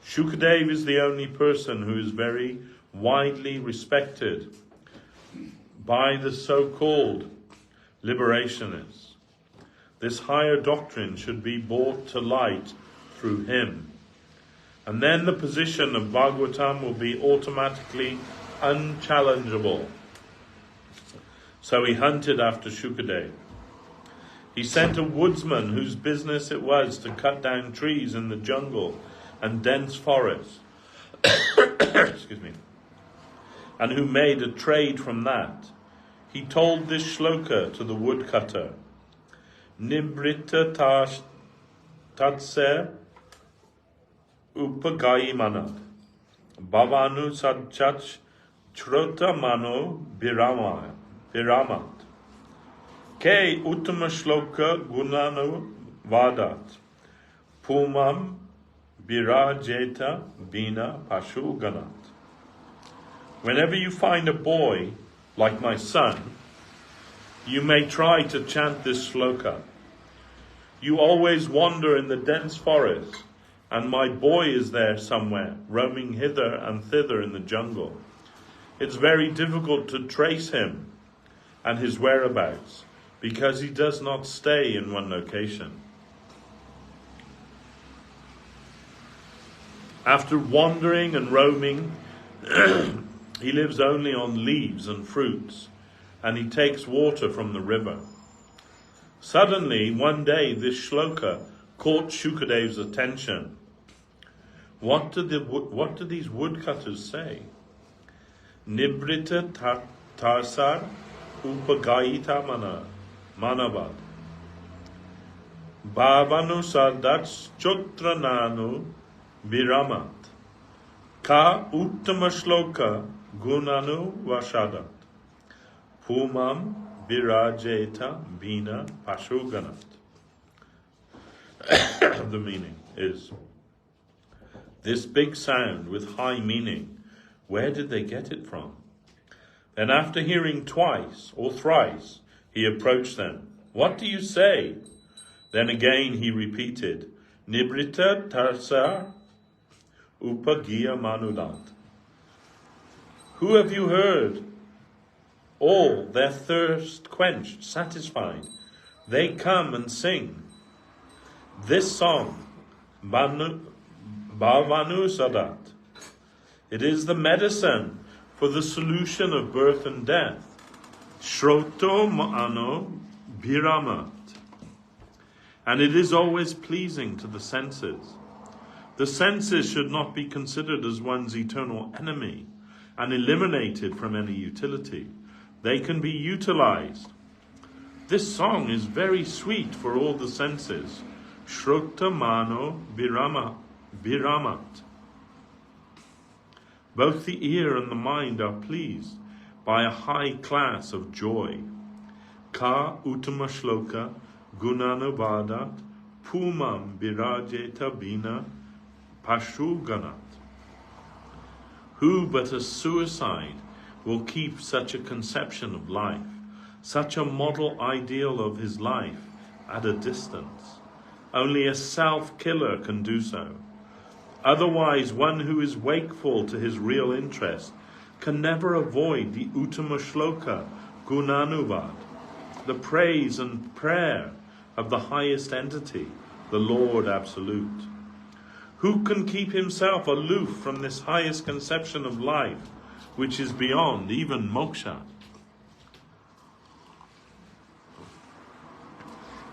Shukadev is the only person who is very widely respected by the so-called liberationists. This higher doctrine should be brought to light through him. And then the position of Bhagavatam will be automatically unchallengeable. So he hunted after Shukadev. He sent a woodsman whose business it was to cut down trees in the jungle and dense forests, excuse me, and who made a trade from that. He told this shloka to the woodcutter: Nibrita tatse upagayi manat bhavanu sadchach chrota mano viramat ke uttama shloka gunanu vadat pumam virajeta bina pashu ganat. Whenever you find a boy like my son, you may try to chant this shloka. You always wander in the dense forest, and my boy is there somewhere, roaming hither and thither in the jungle. It's very difficult to trace him and his whereabouts, because he does not stay in one location. After wandering and roaming, he lives only on leaves and fruits, and he takes water from the river. Suddenly, one day, this shloka caught Shukadev's attention. What do these woodcutters say? Nibrita tarsar upagayita manavat bhavanu sardats chotrananu viramat ka uttama shloka gunanu vashadat pumam virajeta bina pashuganat. The meaning is, this big sound with high meaning, where did they get it from? Then after hearing twice or thrice, he approached them. What do you say? Then again he repeated, Nibrita tarsar upagiya manudat. Who have you heard? All their thirst quenched, satisfied. They come and sing this song, Bhavanu Sadat. It is the medicine for the solution of birth and death. Shroto ma'ano bhiramat. And it is always pleasing to the senses. The senses should not be considered as one's eternal enemy and eliminated from any utility. They can be utilized. This song is very sweet for all the senses. Shrotamano viramat. Both the ear and the mind are pleased by a high class of joy. Ka uttama shloka gunanavadat pumam virajeta bina pashuganat. Who but a suicide will keep such a conception of life, such a model ideal of his life at a distance? Only a self-killer can do so. Otherwise, one who is wakeful to his real interest can never avoid the Uttama Shloka Gunanuvad, the praise and prayer of the highest entity, the Lord Absolute. Who can keep himself aloof from this highest conception of life, which is beyond even moksha?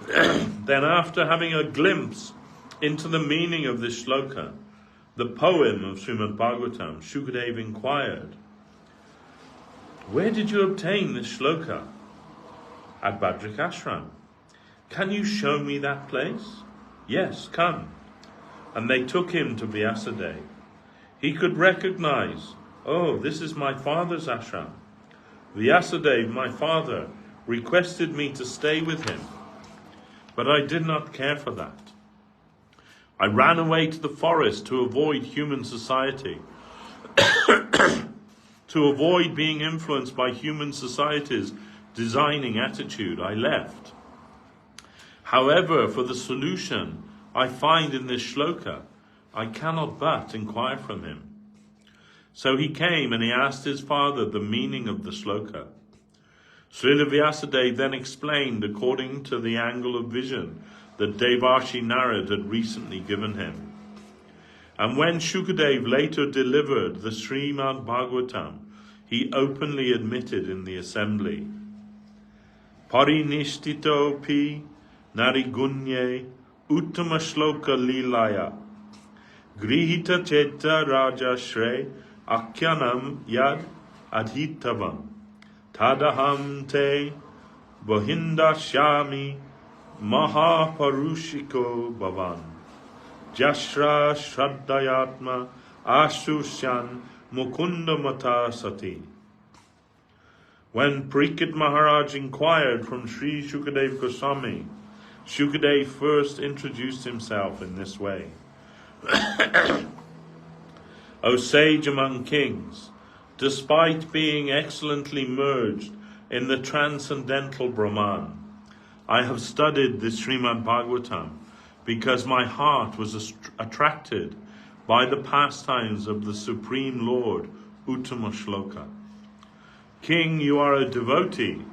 Then, after having a glimpse into the meaning of this shloka, the poem of Srimad Bhagavatam, Shukadeva inquired, "Where did you obtain this shloka?" "At Badrik Ashram." "Can you show me that place?" "Yes, come." And they took him to Vyasadeva. He could recognize, "Oh, this is my father's ashram. Vyasadeva, my father, requested me to stay with him, but I did not care for that. I ran away to the forest to avoid human society, to avoid being influenced by human society's designing attitude. I left. However, for the solution I find in this shloka, I cannot but inquire from him." So he came and he asked his father the meaning of the shloka. Srila Vyasadeva then explained according to the angle of vision that Devashis Narad had recently given him. And when Shukadeva later delivered the Srimad Bhagavatam, he openly admitted in the assembly, "Parinishtito pi narigunye uttama shloka lilaya grihita cheta raja shre akyanam yad adhitavam tadaham te bahindashyami Mahaparushiko Bhavan Jashra Shraddayatma Ashusyan Mukunda Mata Sati." When Parikshit Maharaj inquired from Sri Shukadeva Goswami, Shukadeva first introduced himself in this way. "O sage among kings, despite being excellently merged in the transcendental Brahman, I have studied this Srimad Bhagavatam because my heart was attracted by the pastimes of the Supreme Lord, Uttama Shloka. King, you are a devotee,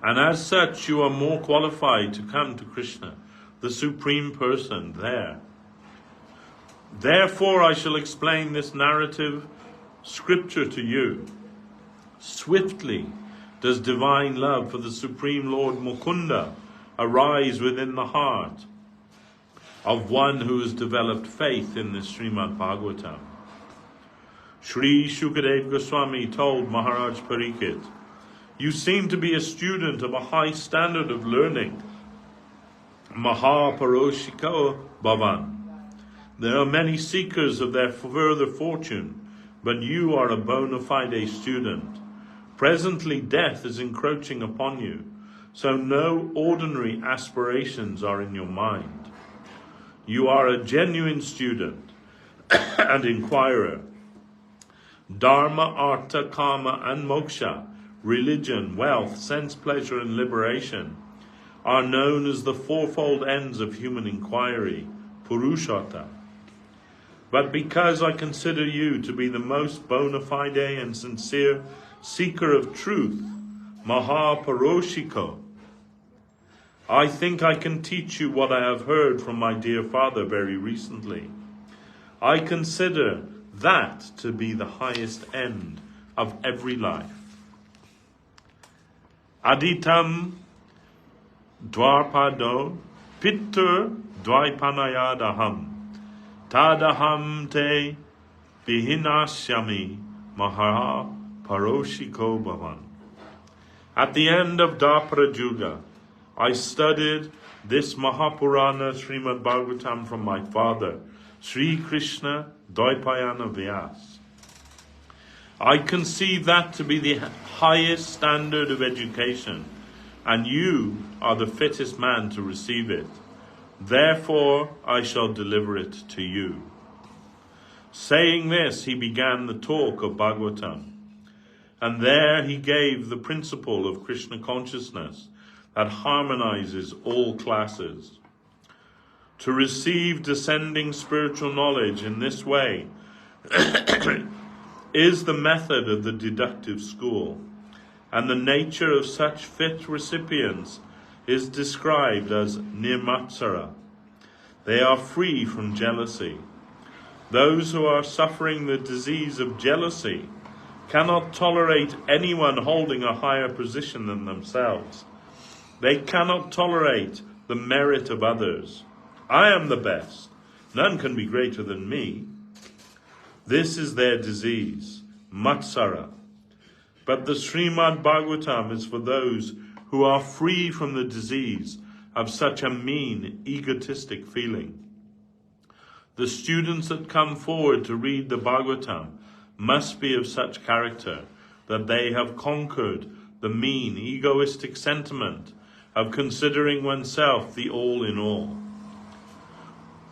and as such you are more qualified to come to Krishna, the Supreme Person, there. Therefore I shall explain this narrative scripture to you. Swiftly does divine love for the Supreme Lord Mukunda arise within the heart of one who has developed faith in this Srimad Bhagavatam. Sri Shukadeva Goswami told Maharaj Parikshit, "You seem to be a student of a high standard of learning. Mahaparoshiko Bhavan. There are many seekers of their further fortune, but you are a bona fide student. Presently death is encroaching upon you, so no ordinary aspirations are in your mind. You are a genuine student and inquirer. Dharma, Artha, Kama and Moksha, religion, wealth, sense pleasure and liberation, are known as the fourfold ends of human inquiry, Purushartha. But because I consider you to be the most bona fide and sincere seeker of truth, Mahaparoshiko, I think I can teach you what I have heard from my dear father very recently. I consider that to be the highest end of every life. Aditam dvarpado pittur dvaipanayadaham tadaham te vihinasyami mahara paroshiko bhavan. At the end of Dwapara Yuga, I studied this Mahapurana Srimad Bhagavatam from my father, Sri Krishna Dvaipayana Vyas. I conceive that to be the highest standard of education, and you are the fittest man to receive it. Therefore I shall deliver it to you. Saying this, he began the talk of Bhagavatam, and there he gave the principle of Krishna consciousness that harmonizes all classes. To receive descending spiritual knowledge in this way is the method of the deductive school, and the nature of such fit recipients is described as nirmatsara. They are free from jealousy. Those who are suffering the disease of jealousy cannot tolerate anyone holding a higher position than themselves. They cannot tolerate the merit of others. I am the best. None can be greater than me. This is their disease, matsara. But the Srimad Bhagavatam is for those who are free from the disease of such a mean, egotistic feeling. The students that come forward to read the Bhagavatam must be of such character that they have conquered the mean, egoistic sentiment of considering oneself the all in all.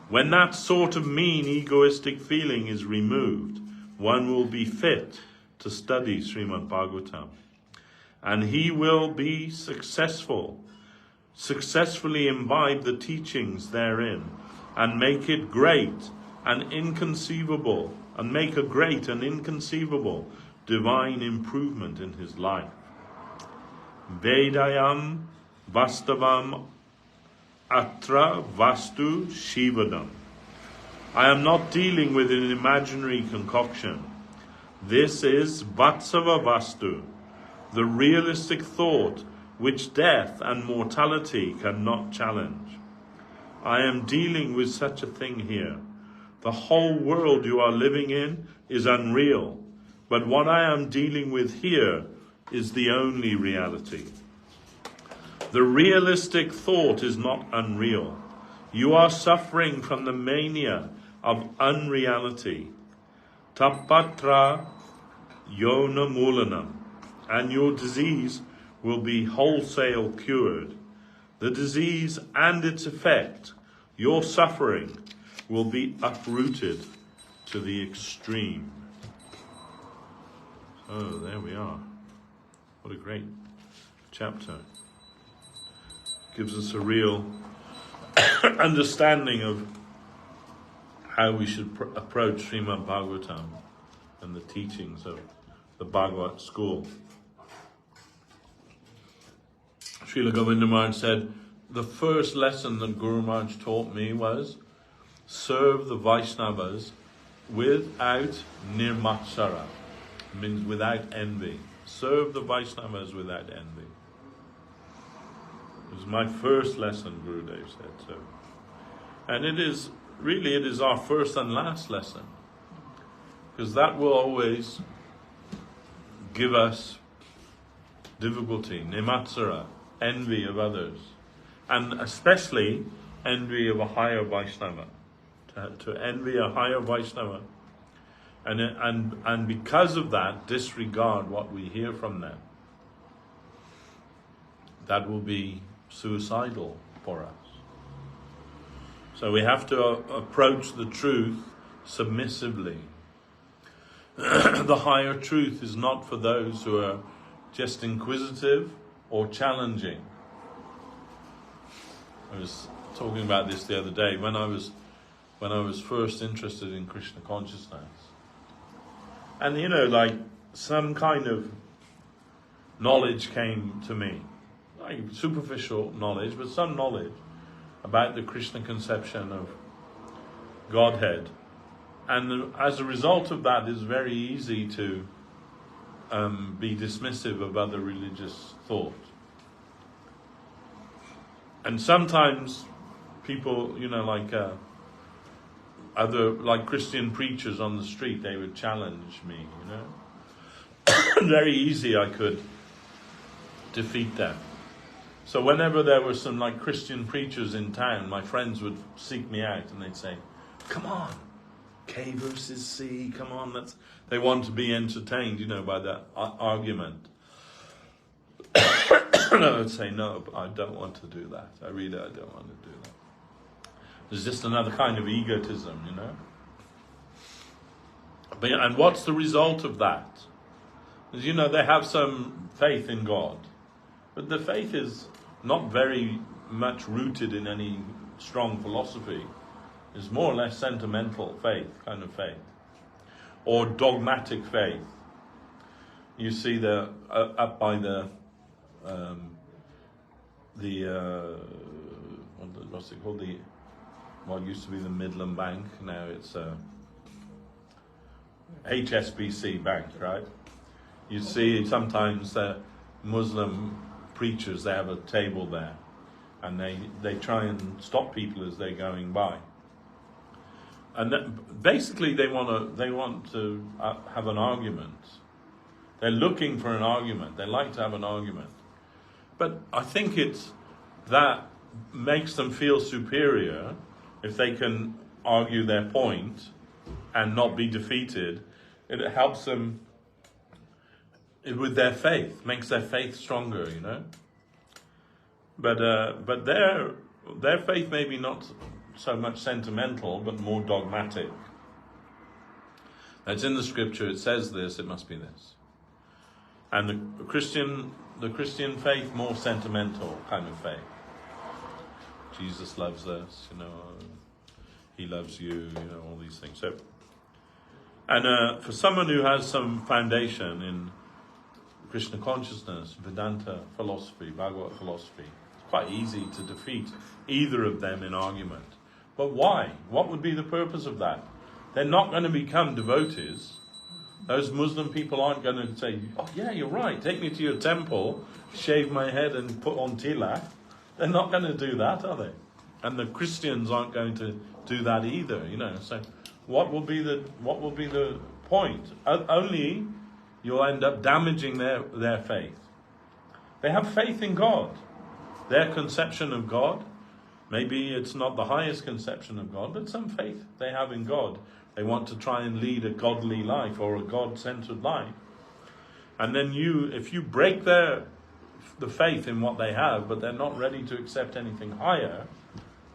When that sort of mean, egoistic feeling is removed, one will be fit to study Srimad Bhagavatam, and he will be successfully imbibe the teachings therein, and make a great and inconceivable divine improvement in his life. Vedayam vastavam atra vastu shivadam. I am not dealing with an imaginary concoction. This is vatsava vastu, the realistic thought which death and mortality cannot challenge. I am dealing with such a thing here. The whole world you are living in is unreal, but what I am dealing with here is the only reality. The realistic thought is not unreal. You are suffering from the mania of unreality. Tapatra yona mulanam, and your disease will be wholesale cured. The disease and its effect, your suffering, will be uprooted to the extreme. Oh, there we are. What a great chapter. Gives us a real understanding of how we should approach Srimad Bhagavatam and the teachings of the Bhagavat school. Srila Govinda Maharaj said, the first lesson that Guru Maharaj taught me was serve the Vaishnavas without nirmatsara, means without envy. Serve the Vaishnavas without envy. It was my first lesson, Gurudev said so. And it is our first and last lesson, because that will always give us difficulty, nirmatsara, envy of others, and especially envy of a higher Vaishnava. To envy a higher Vaishnava, and because of that, disregard what we hear from them. That will be suicidal for us. So we have to approach the truth submissively. The higher truth is not for those who are just inquisitive or challenging. I was talking about this the other day when I was first interested in Krishna consciousness. And like some kind of knowledge came to me, like superficial knowledge, but some knowledge about the Krishna conception of Godhead. And as a result of that, it's very easy to be dismissive of other religious thought. And sometimes people, like Christian preachers on the street, they would challenge me, Very easy I could defeat them. So whenever there were some like Christian preachers in town, my friends would seek me out and they'd say, "Come on, K versus C, come on, let's..." They want to be entertained, by that argument. And I would say, "No, I don't want to do that. I don't want to do that." There's just another kind of egotism, But, and what's the result of that? As they have some faith in God, but the faith is not very much rooted in any strong philosophy. It's more or less sentimental kind of faith, or dogmatic faith. You see up by what's it called? What used to be the Midland Bank, now it's HSBC Bank, right? You see sometimes Muslim preachers, they have a table there, and they try and stop people as they're going by. And basically they want to have an argument. They're looking for an argument. They like to have an argument. But I think it's that makes them feel superior if they can argue their point and not be defeated. It helps them with their faith, makes their faith stronger, But their faith may be not so much sentimental, but more dogmatic. That's in the scripture. It says this. It must be this. And the Christian faith, more sentimental kind of faith. Jesus loves us, He loves you, all these things. So, and for someone who has some foundation in Krishna consciousness, Vedanta philosophy, Bhagavad philosophy, it's quite easy to defeat either of them in argument. But why? What would be the purpose of that? They're not going to become devotees. Those Muslim people aren't going to say, "Oh yeah, you're right, take me to your temple, shave my head and put on tilak." They're not going to do that, are they? And the Christians aren't going to do that either, So what will be the point? Only you'll end up damaging their faith. They have faith in God. Their conception of God, maybe it's not the highest conception of God, but some faith they have in God. They want to try and lead a godly life or a God-centered life. And then if you break the faith in what they have, but they're not ready to accept anything higher,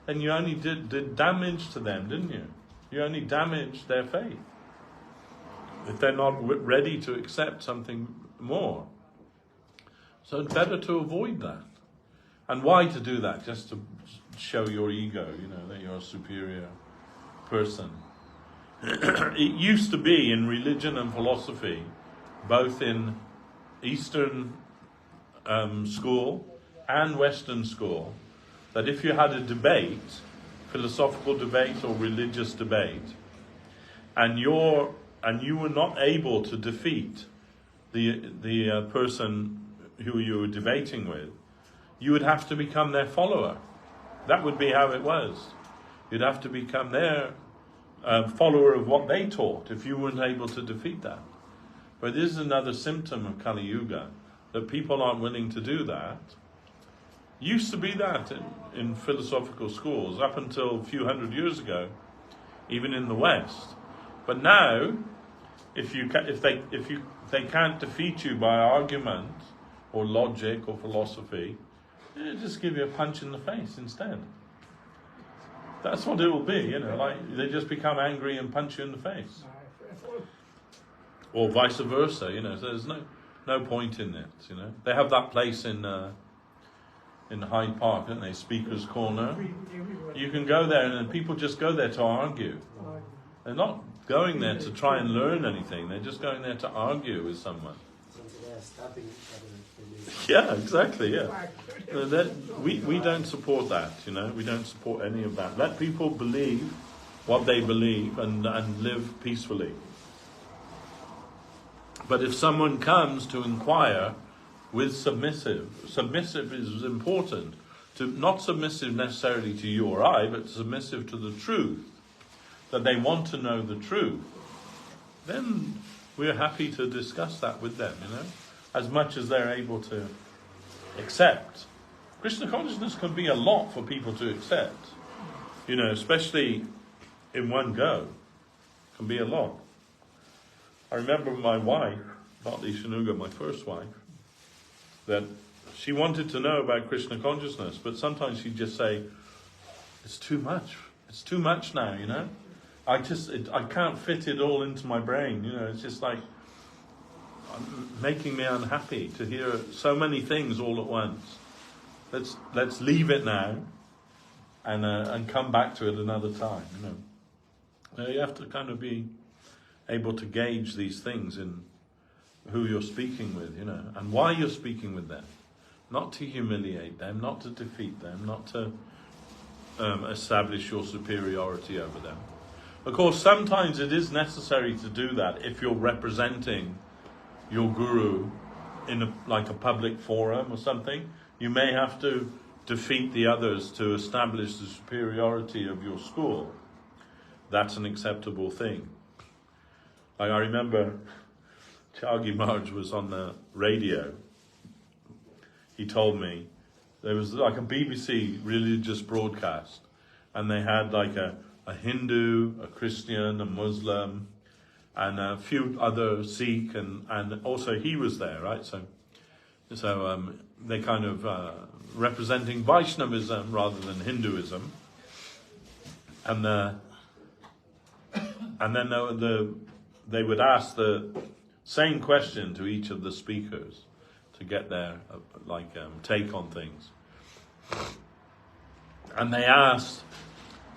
then you only did damage to them, didn't you? You only damaged their faith. If they're not ready to accept something more. So it's better to avoid that. And why to do that? Just to show your ego, that you're a superior person. It used to be in religion and philosophy, both in Eastern school and Western school, that if you had a debate, philosophical debate or religious debate, and you were not able to defeat the person who you were debating with, you would have to become their follower. That would be how it was. You'd have to become their follower of what they taught if you weren't able to defeat that. But this is another symptom of Kali Yuga, that people aren't willing to do that. Used to be that in philosophical schools up until a few hundred years ago, even in the West. But now, if they can't defeat you by argument or logic or philosophy, they just give you a punch in the face instead. That's what it will be, like they just become angry and punch you in the face. Or vice versa, so there's no point in it, They have that place in Hyde Park, don't they? Speaker's Corner. You can go there and people just go there to argue. They're not going there to try and learn anything. They're just going there to argue with someone. Yeah, exactly, yeah. We don't support that, We don't support any of that. Let people believe what they believe and live peacefully. But if someone comes to inquire with submissive is important. Not submissive necessarily to you or I, but submissive to the truth. That they want to know the truth. Then we're happy to discuss that with them, as much as they're able to accept Krishna consciousness can be a lot for people to accept. You know, especially in one go. Can be a lot. I remember my wife, Bhakti Shanuga, my first wife, that she wanted to know about Krishna consciousness, but sometimes she'd just say, it's too much. It's too much now, you know. I can't fit it all into my brain, you know. It's just like making me unhappy to hear so many things all at once. Let's leave it now and come back to it another time, you know. Now you have to kind of be able to gauge these things in who you're speaking with, you know, and why you're speaking with them. Not to humiliate them, not to defeat them, not to establish your superiority over them. Of course, sometimes it is necessary to do that if you're representing your guru in a public forum or something. You may have to defeat the others to establish the superiority of your school. That's an acceptable thing. Like I remember Chagi Maharaj was on the radio. He told me there was like a BBC religious broadcast, and they had like a Hindu, a Christian, a Muslim, and a few other Sikh, and also he was there, right? So they kind of representing Vaishnavism rather than Hinduism, and then they would ask the same question to each of the speakers to get their take on things. And they asked,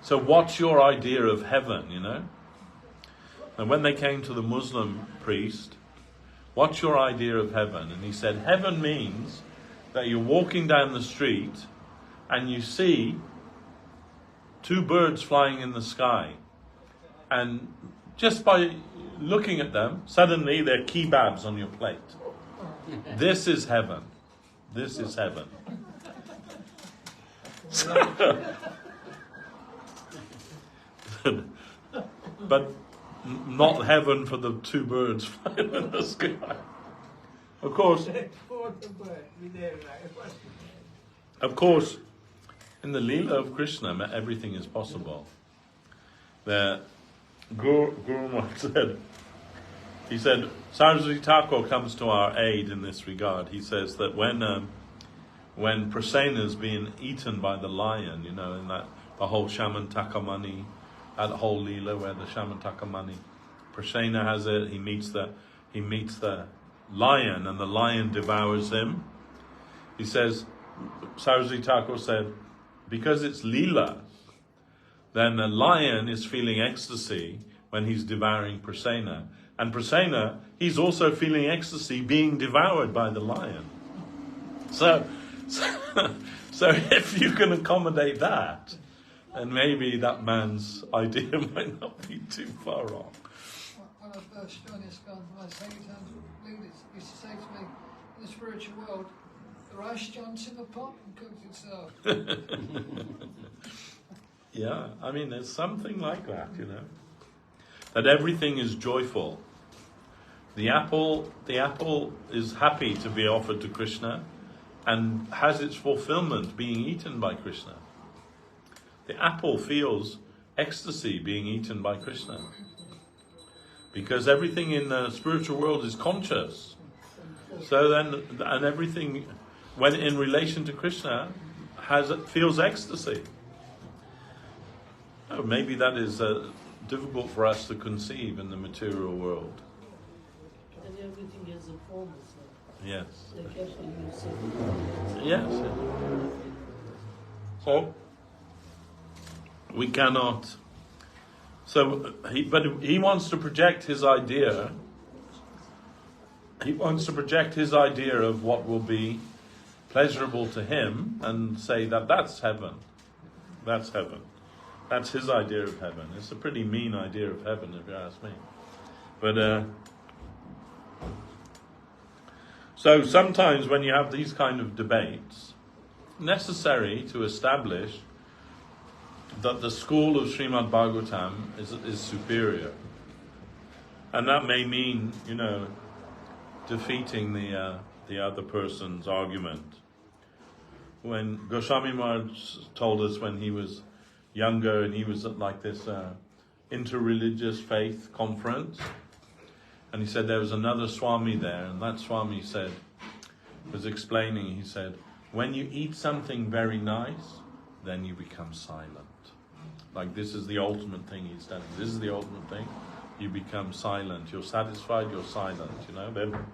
so what's your idea of heaven, you know? And when they came to the Muslim priest, what's your idea of heaven? And he said, heaven means that you're walking down the street and you see two birds flying in the sky. And just by looking at them, suddenly they're kebabs on your plate. This is heaven. This is heaven. But not heaven for the two birds flying in the sky. Of course, in the Leela of Krishna, everything is possible. The Guru Maharaj said, Saraswat Thakur comes to our aid in this regard. He says that when Prasena is being eaten by the lion, you know, in the whole Shamantakamani, that whole Leela where the Shamantakamani, Prasena has it, he meets the lion and the lion devours him. He says, Saraswati Thakur said, because it's Leela, then the lion is feeling ecstasy when he's devouring Prasena. And Prasena, he's also feeling ecstasy being devoured by the lion. So if you can accommodate that, then maybe that man's idea might not be too far off. When I first joined ISKCON, my Sankirtan leaders used to say to me, in the spiritual world, the rice jumps in the pot and cooks itself. Yeah, I mean, there's something like that, you know. That everything is joyful. The apple is happy to be offered to Krishna and has its fulfillment being eaten by Krishna. The apple feels ecstasy being eaten by Krishna. Because everything in the spiritual world is conscious. So then, and everything, when in relation to Krishna, feels ecstasy. Oh, maybe that is difficult for us to conceive in the material world. And everything has a form, sir. Yes. Like after you said. Yes. So we cannot. But he wants to project his idea. He wants to project his idea of what will be pleasurable to him, and say that that's heaven. That's heaven. That's his idea of heaven. It's a pretty mean idea of heaven, if you ask me. But so sometimes when you have these kind of debates, necessary to establish that the school of Srimad Bhagavatam is superior. And that may mean, you know, defeating the other person's argument. when Goswami Maharaj told us when he was younger and he was at like this interreligious faith conference, and he said there was another Swami there, and that Swami was explaining, he said, when you eat something very nice, then you become silent. Like this is the ultimate thing he's done. This is the ultimate thing. You become silent. You're satisfied, you're silent, you know.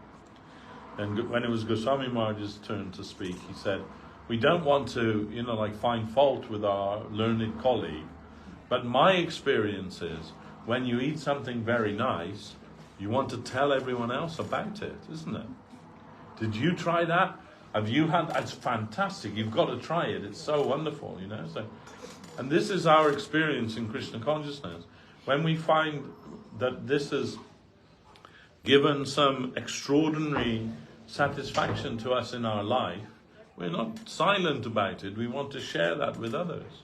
And when it was Goswami Maharaj's turn to speak, he said, we don't want to, you know, like find fault with our learned colleague, but my experience is when you eat something very nice, you want to tell everyone else about it, isn't it? Did you try that? Have you had? It's fantastic. You've got to try it. It's so wonderful, you know. So, and this is our experience in Krishna consciousness. When we find that this has given some extraordinary satisfaction to us in our life, we're not silent about it. We want to share that with others.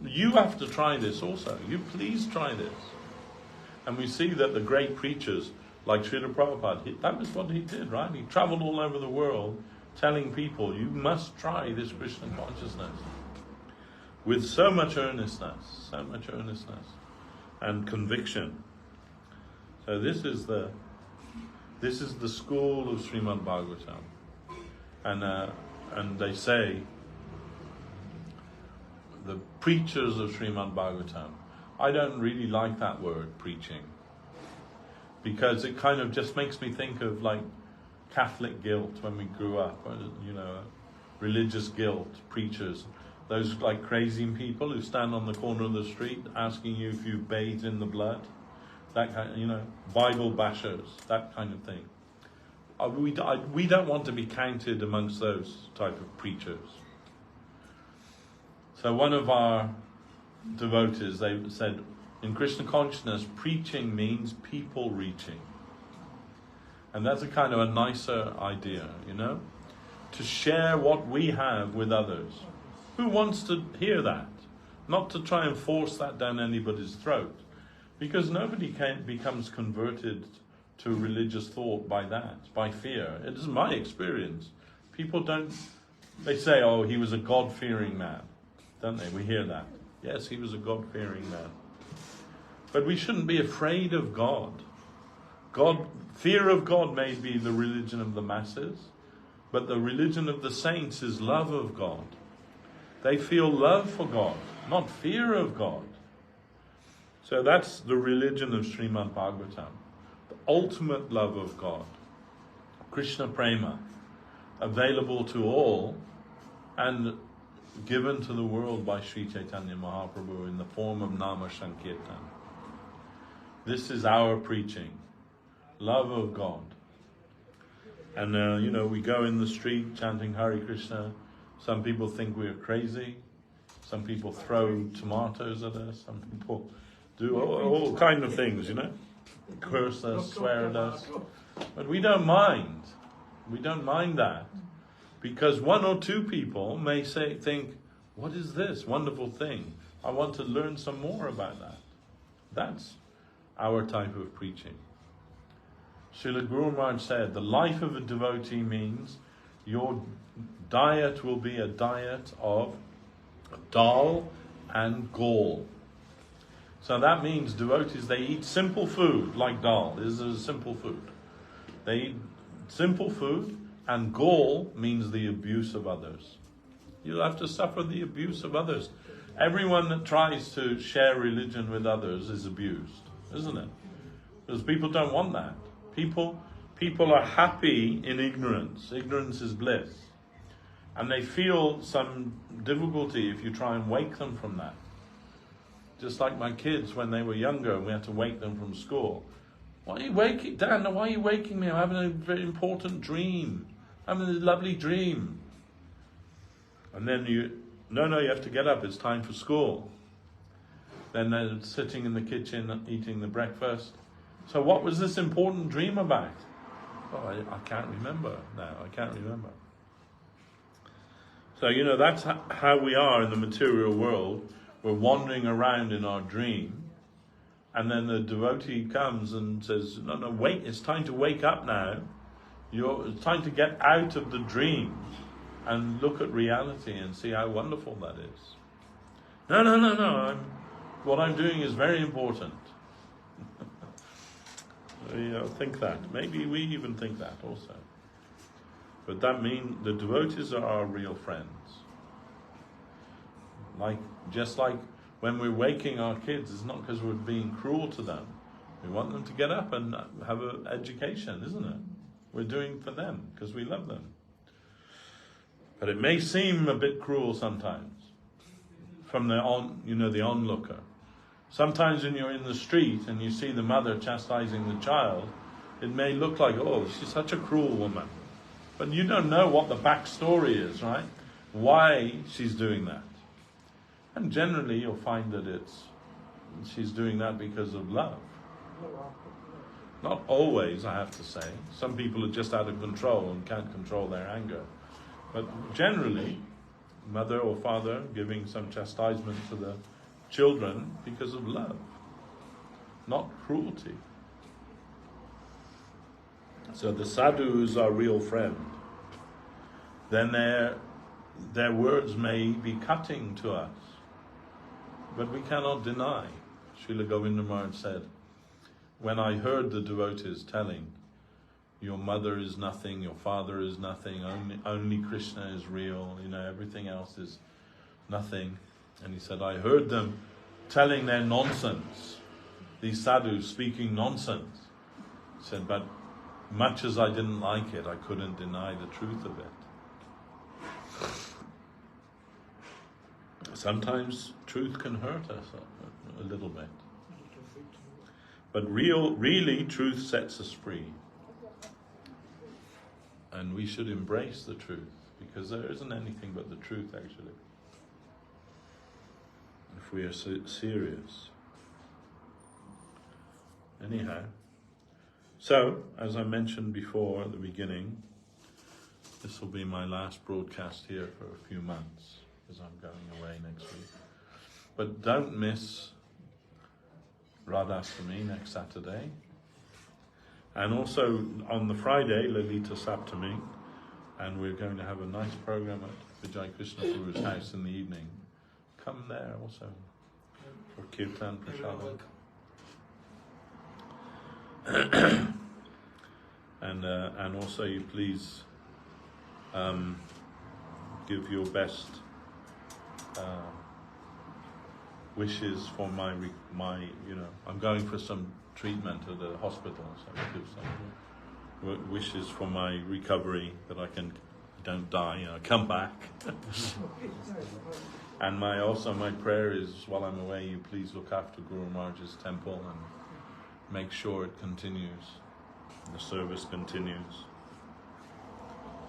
You have to try this also. You please try this. And we see that the great preachers, like Srila Prabhupada, that was what he did, right? He traveled all over the world telling people, you must try this Krishna consciousness. With so much earnestness and conviction. So this is the school of Sriman Bhagavatam. And they say, the preachers of Sriman Bhagavatam, I don't really like that word, preaching, because it kind of just makes me think of like Catholic guilt when we grew up, you know, religious guilt, preachers, those like crazy people who stand on the corner of the street asking you if you bathed in the blood, that kind of, you know, Bible bashers, that kind of thing. We don't want to be counted amongst those type of preachers. So one of our devotees, they said, in Krishna consciousness, preaching means people reaching. And that's a kind of a nicer idea, you know? To share what we have with others. Who wants to hear that? Not to try and force that down anybody's throat. Because nobody becomes converted to religious thought by that, by fear. It is my experience. People they say, oh, he was a God-fearing man. Don't they? We hear that. Yes, he was a God-fearing man. But we shouldn't be afraid of God. Fear of God may be the religion of the masses, but the religion of the saints is love of God. They feel love for God, not fear of God. So that's the religion of Srimad Bhagavatam. The ultimate love of God. Krishna Prema. Available to all and given to the world by Sri Chaitanya Mahaprabhu in the form of Nama Sankirtan. This is our preaching. Love of God. And you know, we go in the street chanting Hare Krishna. Some people think we're crazy. Some people throw tomatoes at us. Some people do all kind of things, you know. Curse us, swear at us. But we don't mind. We don't mind that. Because one or two people may think, what is this wonderful thing? I want to learn some more about that. That's our type of preaching. Srila Guru Maharaj said, the life of a devotee means your diet will be a diet of dal and gall. So that means devotees, they eat simple food, like dal. This is a simple food. They eat simple food, and gall means the abuse of others. You'll have to suffer the abuse of others. Everyone that tries to share religion with others is abused, isn't it? Because people don't want that. People are happy in ignorance. Ignorance is bliss. And they feel some difficulty if you try and wake them from that. Just like my kids when they were younger and we had to wake them from school. Why are you waking, Dan, why are you waking me? I'm having a very important dream. I'm having a lovely dream. And then you have to get up, it's time for school. Then they're sitting in the kitchen eating the breakfast. So what was this important dream about? Oh, I can't remember now, I can't remember. So, you know, that's how we are in the material world. We're wandering around in our dream. And then the devotee comes and says, no, wait, it's time to wake up now. It's time to get out of the dream. and look at reality and see how wonderful that is. No. What I'm doing is very important. Think that. Maybe we even think that also. But that means the devotees are our real friends. Just like when we're waking our kids, it's not because we're being cruel to them. We want them to get up and have an education, isn't it? We're doing for them because we love them. But it may seem a bit cruel sometimes from the onlooker. Sometimes when you're in the street and you see the mother chastising the child, it may look like, oh, she's such a cruel woman. But you don't know what the backstory is, right? Why she's doing that. And generally you'll find that she's doing that because of love. Not always, I have to say. Some people are just out of control and can't control their anger. But generally, mother or father giving some chastisement to the children because of love, not cruelty. So the sadhu is our real friend. Then their words may be cutting to us, but we cannot deny. Srila Govinda Maharaj said, when I heard the devotees telling, your mother is nothing, your father is nothing, only Krishna is real, everything else is nothing. And he said, I heard them telling their nonsense, these sadhus speaking nonsense. He said, but much as I didn't like it, I couldn't deny the truth of it. Sometimes truth can hurt us a little bit. But really, truth sets us free. And we should embrace the truth, because there isn't anything but the truth, actually. If we are serious. Anyhow. So, as I mentioned before at the beginning, this will be my last broadcast here for a few months, because I'm going away next week. But don't miss Radhastami next Saturday. And also on the Friday, Lalita Saptami, and we're going to have a nice program at Vijay Krishna Prabhu's house in the evening. Come there also for Kirtan Prashadam. And also you please give your best wishes for my I'm going for some treatment at the hospital, so I give some wishes for my recovery, that I don't die, come back. And my prayer is, while I'm away, you please look after Guru Maharaj's temple and make sure it continues, the service continues.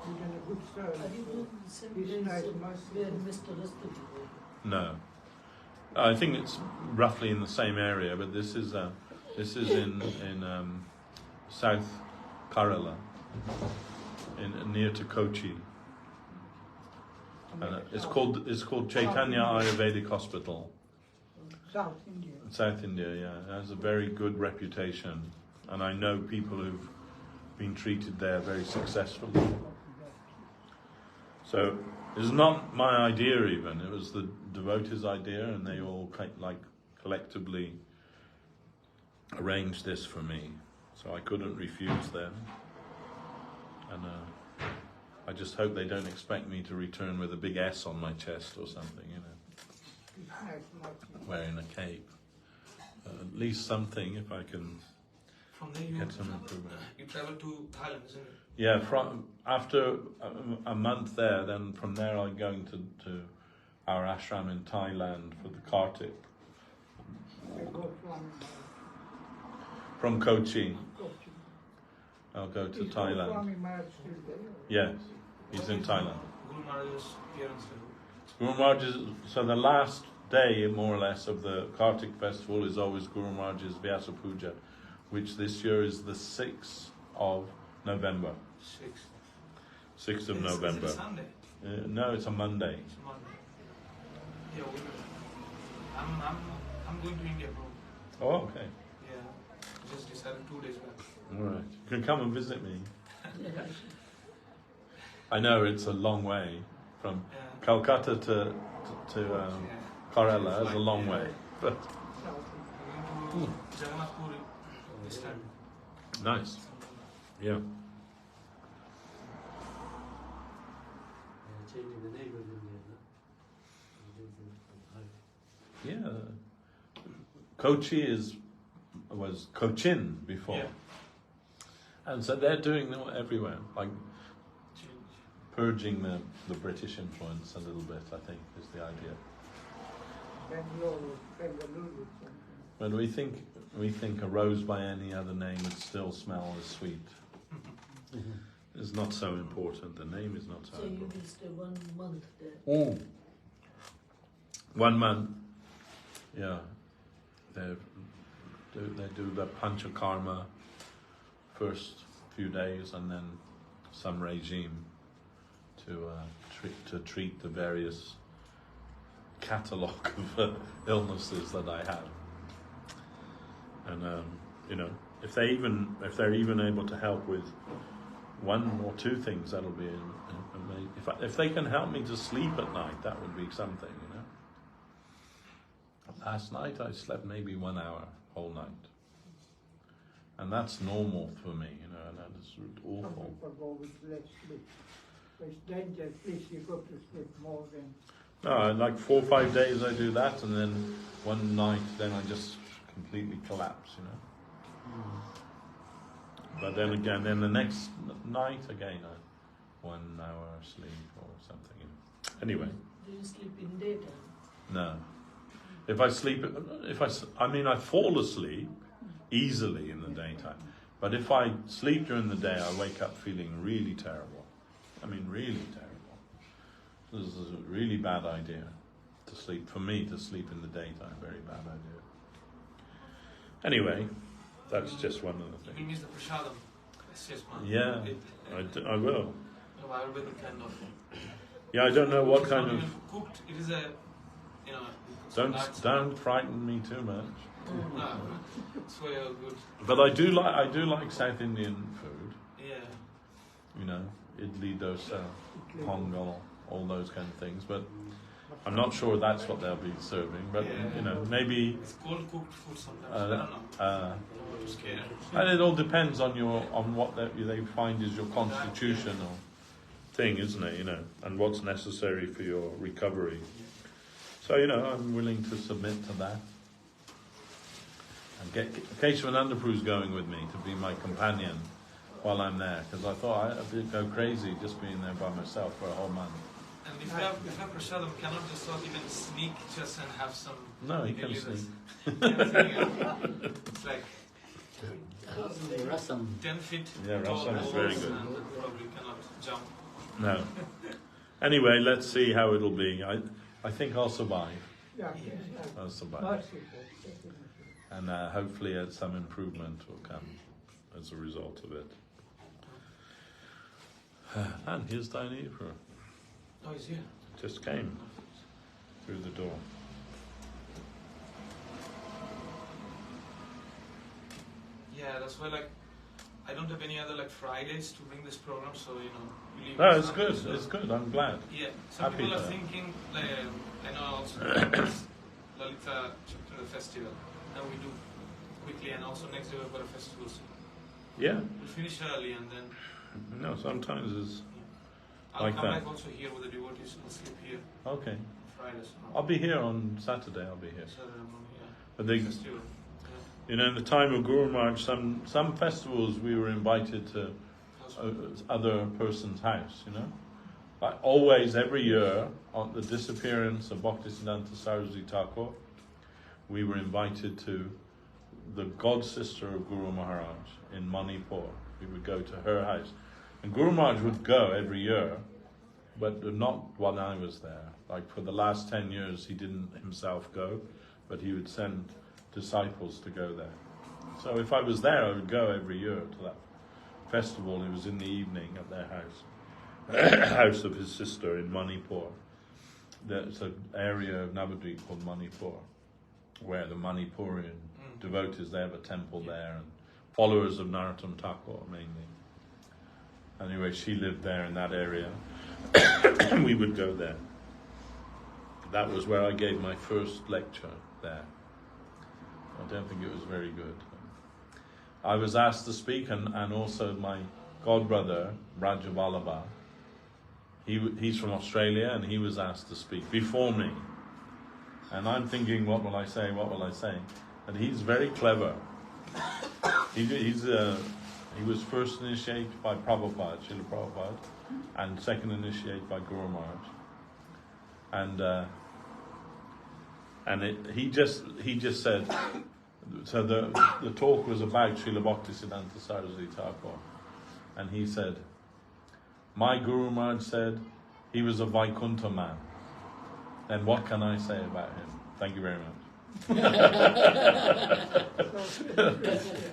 You did a good service. Are you doing the same place where Mr. Rastagi? No, I think it's roughly in the same area, but this is in South Kerala, near to Kochi. It's called Chaitanya Ayurvedic Hospital. South India. South India, yeah. It has a very good reputation, and I know people who've been treated there very successfully. So it's not my idea even, it was the devotees' idea, and they all collectively arranged this for me, so I couldn't refuse them. And I just hope they don't expect me to return with a big S on my chest or something, wearing a cape. At least something, if I can from there get some improvement. You travel to Thailand, isn't it? Yeah, after a month there, then from there I'm going to our ashram in Thailand for the Kartik. From Kochi, I'll go to Thailand. Yes, he's in Thailand. Guru Maharaj's appearance. Guru Maharaj's, so the last day, more or less, of the Kartik festival is always Guru Maharaj's Vyasa Puja, which this year is the 6th of November. 6th of November. Is it a Sunday? No, it's a Monday. It's a Monday. Yeah, I'm going to India, bro. Oh, okay. Yeah, just decided 2 days back. All right. You can come and visit me. I know it's a long way from Calcutta to Kerala is a long way, but Going to Jagannath Puri this time. nice. Yeah. Changing the name of India. Yeah. Kochi was Cochin before. Yeah. And so they're doing it everywhere, like Change. purging the British influence a little bit, I think, is the idea. Bangalore, Bengaluru, something. When we think a rose by any other name would still smell as sweet. It's not so important. The name is not so So you important. will stay 1 month there. Oh. 1 month. Yeah. They do the panchakarma first few days, and then some regime to treat the various catalogue of illnesses that I have. And if they're even able to help with 1 or 2 things, that'll be amazing. If they can help me to sleep at night, that would be something, Last night I slept maybe 1 hour whole night, and that's normal for me, and that is Some awful. people go with less sleep. So it's dangerous, please, you got to sleep more than... No, like 4 or 5 days I do that, and then one night then I just completely collapse, But then again, then the next night again, 1 hour sleep or something. Anyway, Do you sleep in daytime? no. If I sleep, I fall asleep easily in the daytime. But if I sleep during the day, I wake up feeling really terrible. Really terrible. This is a really bad idea to sleep. For me, to sleep in the daytime, very bad idea. Anyway, that's just one of the You will things. miss the prasadam. It's just one. Yeah, I will. Ayurvedic kind of. Yeah, I don't know what It's kind not of. even cooked. It is a, some nuts. Don't frighten me too much. No, it's way good. But I do like South Indian food. Yeah. Idli, dosa, pongal, all those kind of things. But I'm not sure that's what they'll be serving. But maybe. It's cold cooked food sometimes. I don't know. I'm too scared. And it all depends on what they find is your constitutional thing, isn't it? And what's necessary for your recovery. So I'm willing to submit to that. And get Keshavananda Prabhu's going with me to be my companion while I'm there, because I thought I'd go crazy just being there by myself for a whole month. And if you have prasadam, cannot just not even sneak just and have some. No, he can delivers. sneak. It's like Rasam. 10 feet Yeah, tall rasam is very walls, good. and probably cannot jump. No. Anyway, let's see how it'll be. I think I'll survive. Yeah, I'll survive. merciful. And hopefully some improvement will come as a result of it. And here's Dinah. Oh, he's here. Just came through the door. Yeah, that's why I don't have any other Fridays to bring this program, so we leave. No, on it's Sunday, good. so- It's good. I'm glad. Yeah, some Happy people are to- thinking, I know also this Lalita Chaitanya festival. Now we do quickly, and also next day we've got a festival. So Yeah. we'll finish early, and then No, sometimes it's I'll Like come that. back also here with the devotees. We'll sleep here okay. Fridays. I'll be here on Saturday. I'll be here. Saturday morning, yeah. But they, Festival. in the time of Guru Maharaj, some festivals we were invited to other person's house. Like always, every year on the disappearance of Bhaktisiddhanta Saraswati Thakur, we were invited to the god sister of Guru Maharaj in Manipur. We would go to her house. And Guru Maharaj would go every year, but not when I was there. Like for the last 10 years, he didn't himself go, but he would send disciples to go there. So if I was there, I would go every year to that festival. It was in the evening at their house, house of his sister in Manipur. There's an area of Navadvip called Manipur, where the Manipurian devotees, they have a temple there, and followers of Narottam Thakur mainly. Anyway, she lived there in that area. And we would go there. That was where I gave my first lecture there. I don't think it was very good. I was asked to speak, and also my godbrother, Raja Vallabha, he's from Australia, and he was asked to speak before me. And I'm thinking, what will I say, what will I say? And he's very clever. He was first initiated by Prabhupada, Srila Prabhupada, and second initiated by Guru Maharaj. He just said, so the talk was about Srila Bhakti Siddhanta Saraswati Thakur, and he said, my Guru Maharaj said he was a Vaikuntha man. Then what can I say about him? Thank you very much.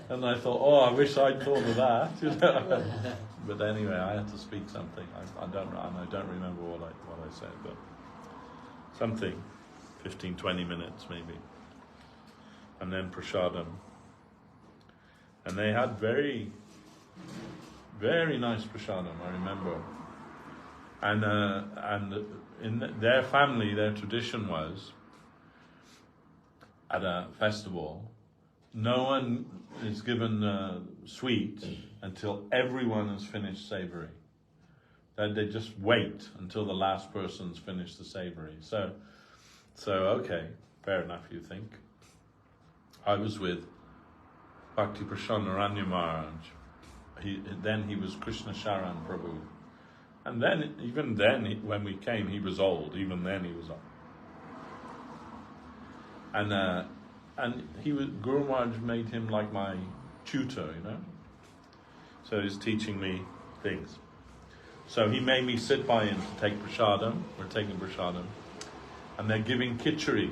And I thought, I wish I'd thought of that. You know? But anyway, I had to speak something. I don't remember what I said, but something, 15, 20 minutes maybe. And then prasadam. And they had very, very nice prasadam, I remember. And in their family, their tradition was, at a festival, no one is given sweet until everyone has finished savory. They just wait until the last person's finished the savory. So okay, fair enough, you think. I was with Bhakti Prasanna Maharaj. Then he was Krishna Sharan Prabhu. And then, even then, when we came, he was old. Even then, he was old. And Guru Maharaj made him like my tutor, you know. So he's teaching me things. So he made me sit by him to take prasadam. We're taking prasadam. And they're giving khichdi.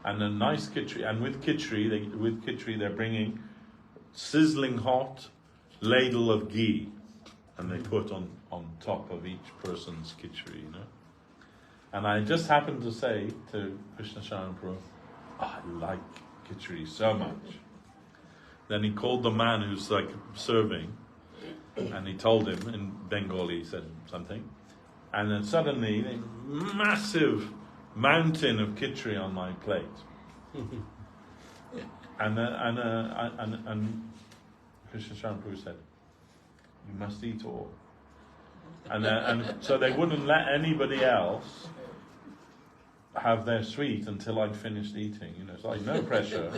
And a nice khichdi. And with khichdi, they're bringing sizzling hot ladle of ghee. And they put on top of each person's khichdi, you know. And I just happened to say to Krishna Sharan Prabhu, I like khichdi so much. Then he called the man who's like serving, and he told him in Bengali, he said something, and then suddenly a massive mountain of khichdi on my plate. and Krishna Sharan Prabhu said, you must eat all. And so they wouldn't let anybody else have their sweet until I'd finished eating. You know, it's like no pressure.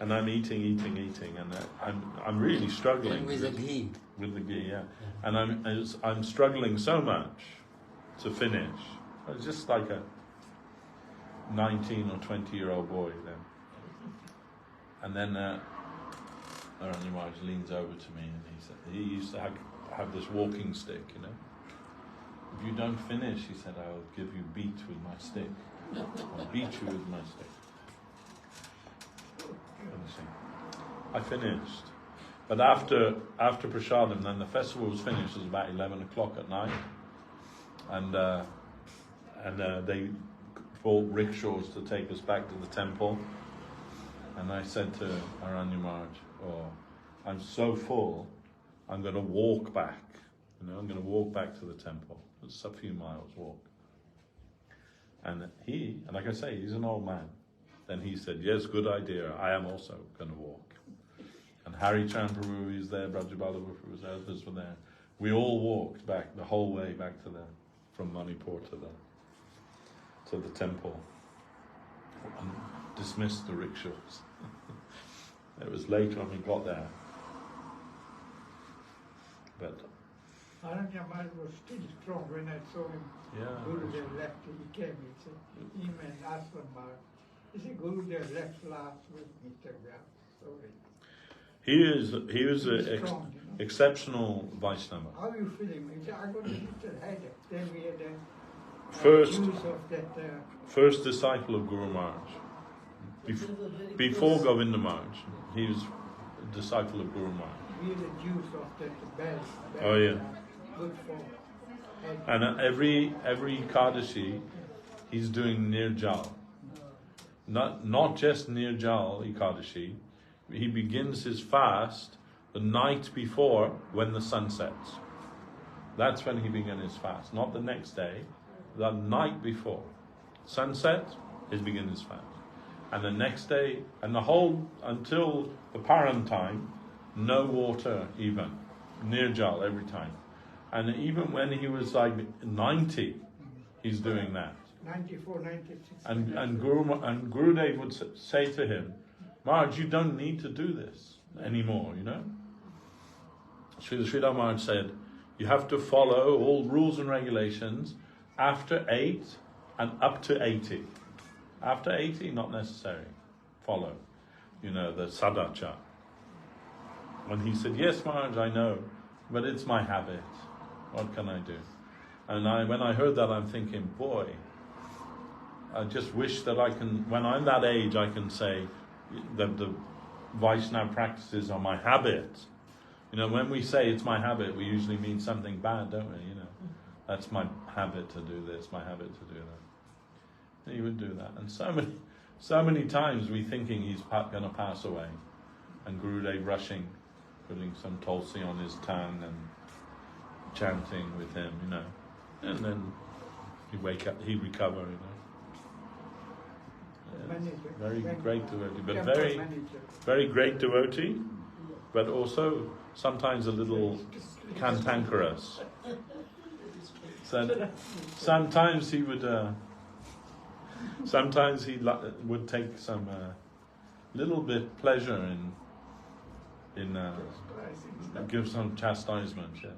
And I'm eating, and I'm really struggling. And with the ghee. With the ghee, yeah. And I'm struggling so much to finish. I was just like a 19 or 20-year-old boy then. And then Aranya Maharaj leans over to me, and he said, he used to have this walking stick, you know. If you don't finish, he said, I'll give you beat with my stick. I'll beat you with my stick. Finishing. I finished. But after prasadam, then the festival was finished. It was about 11 o'clock at night. And they bought rickshaws to take us back to the temple. And I said to Aranya Maharaj, I'm so full, I'm going to walk back. You know, I'm going to walk back to the temple. It's a few miles walk. And like I say, he's an old man. Then he said, yes, good idea. I am also going to walk. And Hari Chan Prabhu is there, Brajabala Prabhu was there, others were there. We all walked back the whole way back from Manipur to the temple. And dismissed the rickshaws. It was late when we got there. But Aranya Maharaj was still strong when I saw him. Yeah. Gurudev left, he came, he said, him and Aswan Maharaj. He said, Gurudev left last week, Mr. Vyas. Sorry. He was an Strong, you know. exceptional Vaishnava. How are you feeling? He said, I got a little headache. Then we had a First- use of that. First disciple of Guru Maharaj. Before Govinda Maharaj, he was a disciple of Guru Maharaj. We had a juice of that bell. Oh, yeah. Good for head. And every Ekadashi, he's doing Nirjal. Not just Nirjal Ekadashi. He begins his fast the night before when the sun sets. That's when he began his fast, not the next day, the night before. Sunset, he began his fast. And the next day, and the whole, until the Paran time, no water even, nirjal every time. And even when he was like 90, he's doing that. 94, 96. And Gurudev would say to him, Maharaj, you don't need to do this anymore, you know. Sridhar Maharaj said, you have to follow all rules and regulations after 8 and up to 80. After 80, not necessary. Follow, you know, the sadachar. And he said, yes, Maharaj, I know, but it's my habit. What can I do? And when I heard that, I'm thinking, boy, I just wish that I can, when I'm that age, I can say that the Vaishnava practices are my habit. You know, when we say it's my habit, we usually mean something bad, don't we? You know, that's my habit to do this, my habit to do that. He would do that. And so many times we thinking he's going to pass away. And Gurudev rushing, putting some tulsi on his tongue and chanting with him, you know. And then he'd wake up, he'd recover, you know. Very great devotee, but very great devotee, but also sometimes a little cantankerous. So sometimes he would, would take some little bit pleasure in give some chastisement. Yeah.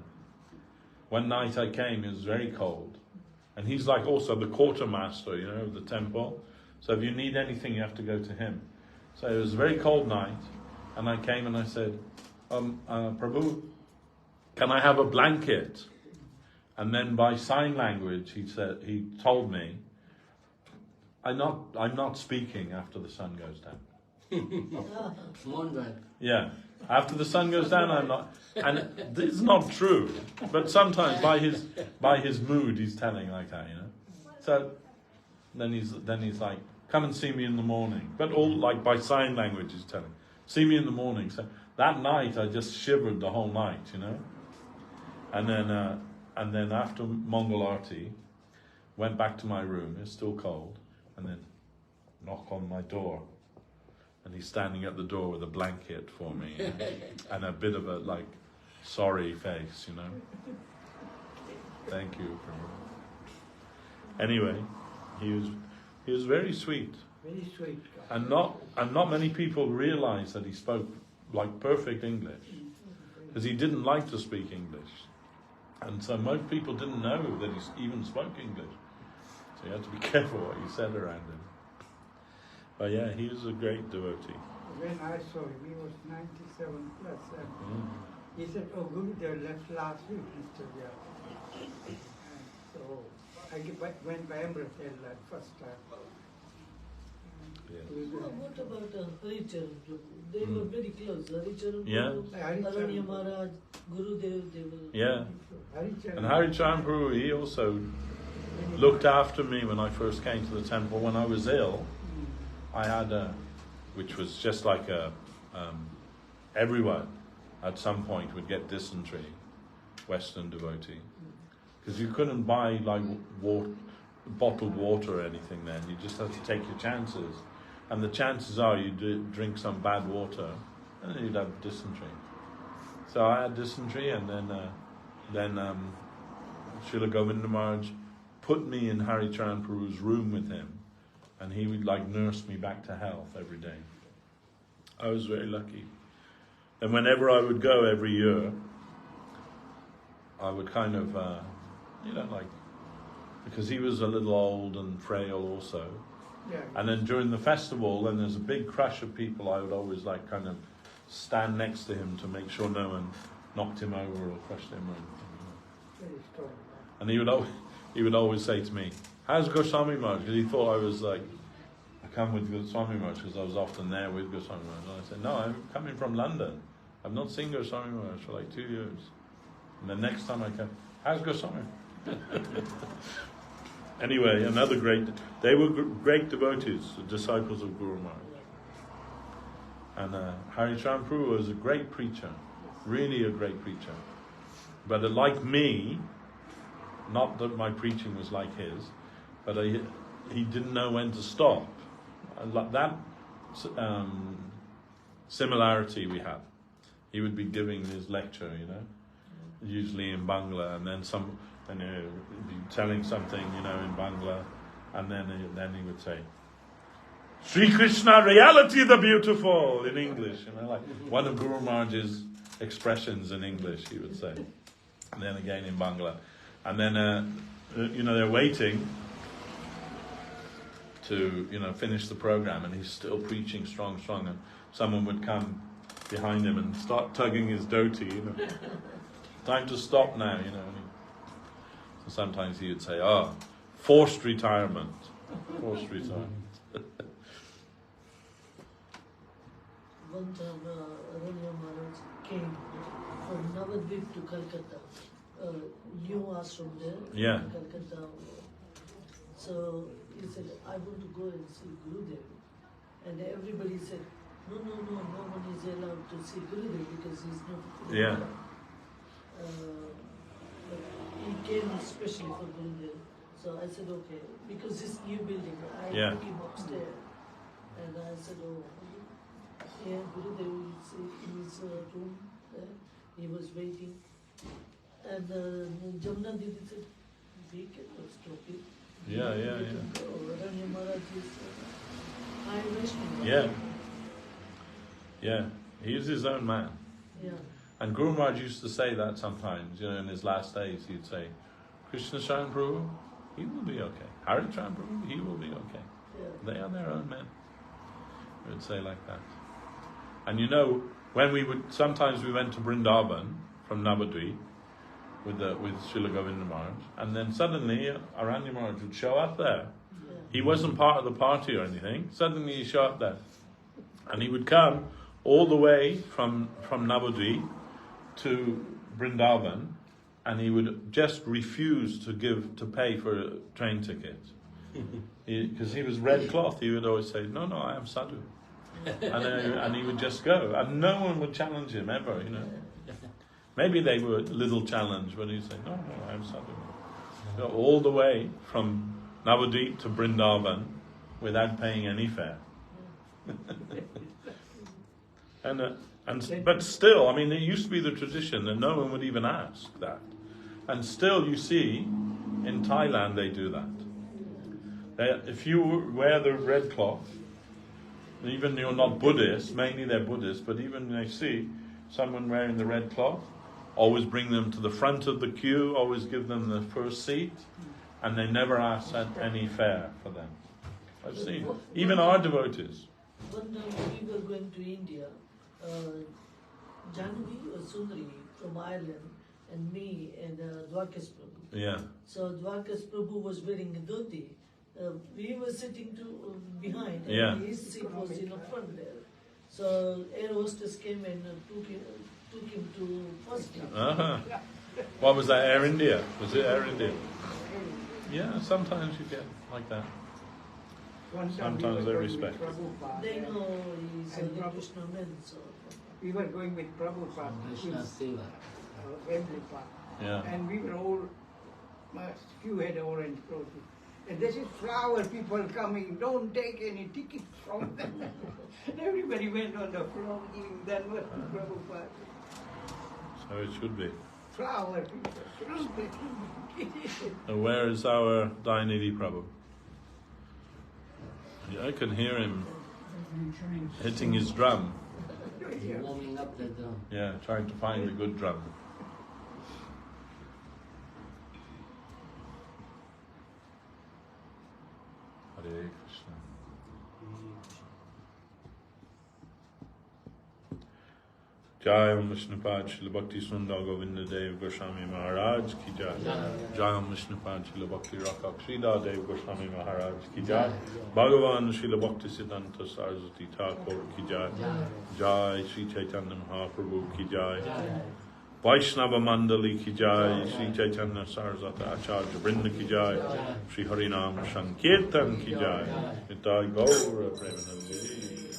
One night I came, it was very cold, and he's like also the quartermaster, you know, of the temple. So if you need anything, you have to go to him. So it was a very cold night, and I came and I said, Prabhu, can I have a blanket? And then by sign language, he told me, I'm not speaking after the sun goes down. Yeah, after the sun goes down, I'm not. And this is not true, but sometimes by his mood, he's telling like that, you know. So then he's like, come and see me in the morning. But all like by sign language, he's telling, see me in the morning. So that night, I just shivered the whole night, you know. And then after Mongol Arti, went back to my room. It's still cold, and then knock on my door. And he's standing at the door with a blanket for me and a bit of a like sorry face, you know. Thank you. Anyway, he was very sweet. Very sweet guy. And not many people realize that he spoke like perfect English, because he didn't like to speak English, and so most people didn't know that he even spoke English. So you had to be careful what you said around him. But yeah, he was a great devotee. When I saw him, he was 97 plus. He said, oh, Gurudev left last week, Mr. Vyas. And so I went by Amritel first time. Yes. What about Haricharan Prabhu? They were very close. Haricharan Yeah. Prabhu, Aranya Maharaj, Gurudev, they were. Yeah. Haricharan. And Haricharan Prabhu, he also looked after me when I first came to the temple. When I was ill, I had which was just like everyone at some point would get dysentery, Western devotee, because you couldn't buy like bottled water or anything then. You just had to take your chances, and the chances are you drink some bad water, and then you'd have dysentery. So I had dysentery, and then Srila Govinda Maharaj put me in Haricharan Prabhu's room with him, and he would like nurse me back to health every day. I was very lucky. And whenever I would go every year, I would kind of, because he was a little old and frail also. Yeah. And then during the festival, when there's a big crush of people, I would always like kind of stand next to him to make sure no one knocked him over or crushed him. Very strong. And he would always say to me, how's Goswami Maharaj? Because he thought I was like, I come with Goswami Maharaj because I was often there with Goswami Maharaj. And I said, no, I'm coming from London. I've not seen Goswami Maharaj for like 2 years. And the next time I come, how's Goswami? Anyway, they were great devotees, disciples of Guru Maharaj. And Haricharan Prabhu was a great preacher. Really a great preacher. But like me, not that my preaching was like his, but he didn't know when to stop. Like that similarity we had. He would be giving his lecture, usually in Bangla, and then he'd be telling something, in Bangla, and then he would say, Sri Krishna, reality the beautiful, in English, like one of Guru Maharaj's expressions in English, he would say, and then again in Bangla, and then they're waiting to finish the program, and he's still preaching strong, and someone would come behind him and start tugging his dhoti, time to stop now, So sometimes he would say, forced retirement. One time, Aranya Maharaj came from Navadvip to Calcutta. New ashram there in Calcutta. So he said, I want to go and see Gurudev. And everybody said, no one is allowed to see Gurudev because he's not Gurudev. Yeah. But he came especially for Gurudev. So I said, okay, because this new building, I took him upstairs. And I said, Gurudev is in his room there. He was waiting. And Jamna Didi said, we cannot stop it. Aranya Maharaj is high Vaishnava. Yeah. He's his own man. Yeah. And Guru Maharaj used to say that sometimes, in his last days, he'd say, Krishna Sharan Prabhu, he will be okay. Hari Sharan Prabhu, he will be okay. Yeah. They are their own men. He would say like that. And when sometimes we went to Vrindavan from Navadvip with Srila Govinda Maharaj, and then suddenly Aranya Maharaj would show up there. Yeah. He wasn't part of the party or anything. Suddenly he'd show up there. And he would come all the way from Navadvip to Vrindavan, and he would just refuse to pay for a train ticket. Because he was red cloth, he would always say, no, I am sadhu. And he would just go, and no one would challenge him ever, Maybe they were a little challenged, but he'd say, no, I am sadhu. So all the way from Navadvip to Vrindavan without paying any fare. But still, it used to be the tradition that no one would even ask that. And still, you see, in Thailand they do that. If you wear the red cloth, even you're not Buddhist, mainly they're Buddhist, but even they see someone wearing the red cloth, always bring them to the front of the queue, always give them the first seat, and they never ask any fare for them. I've seen, even our devotees. One time we were going to India, Janvi or Sundari from Ireland, and me and Dwarkas Prabhu. Yeah. So Dwarkas Prabhu was wearing a dhoti. We were sitting behind, and his seat was in the front there. So air hostess came and took him to first class. What was that, Air India? Was it Air India? Yeah, sometimes you get like that. Sometimes they respect. They know he's a Krishna man, so. We were going with Prabhupada. And we were all, few had orange clothes. And this is flower people coming, don't take any tickets from them. And everybody went on the floor giving that much to Prabhupada. So it should be. Flower people, should be. And where is our Dayanidhi Prabhu? I can hear him hitting his drum. Warming up the drum. Yeah, trying to find a good drum. Hare Krishna. Jai Om Vishnupad Srila Bhakti Sundar Govinda Dev Goswami Maharaj ki jai. Jai Om Vishnupad Srila Bhakti Rakshak Sridhar Dev Goswami Maharaj ki jai. Bhagavan Srila Bhakti Siddhanta Saraswati Thakur ki jai. Jai Sri Chaitanya Mahaprabhu ki jai. Vaishnava Mandali ki jai. Sri Chaitanya Saraswati Acharya Vrinda ki jai. Sri Harinam Sankirtan ki jai. Nitai Gaura Premanandi.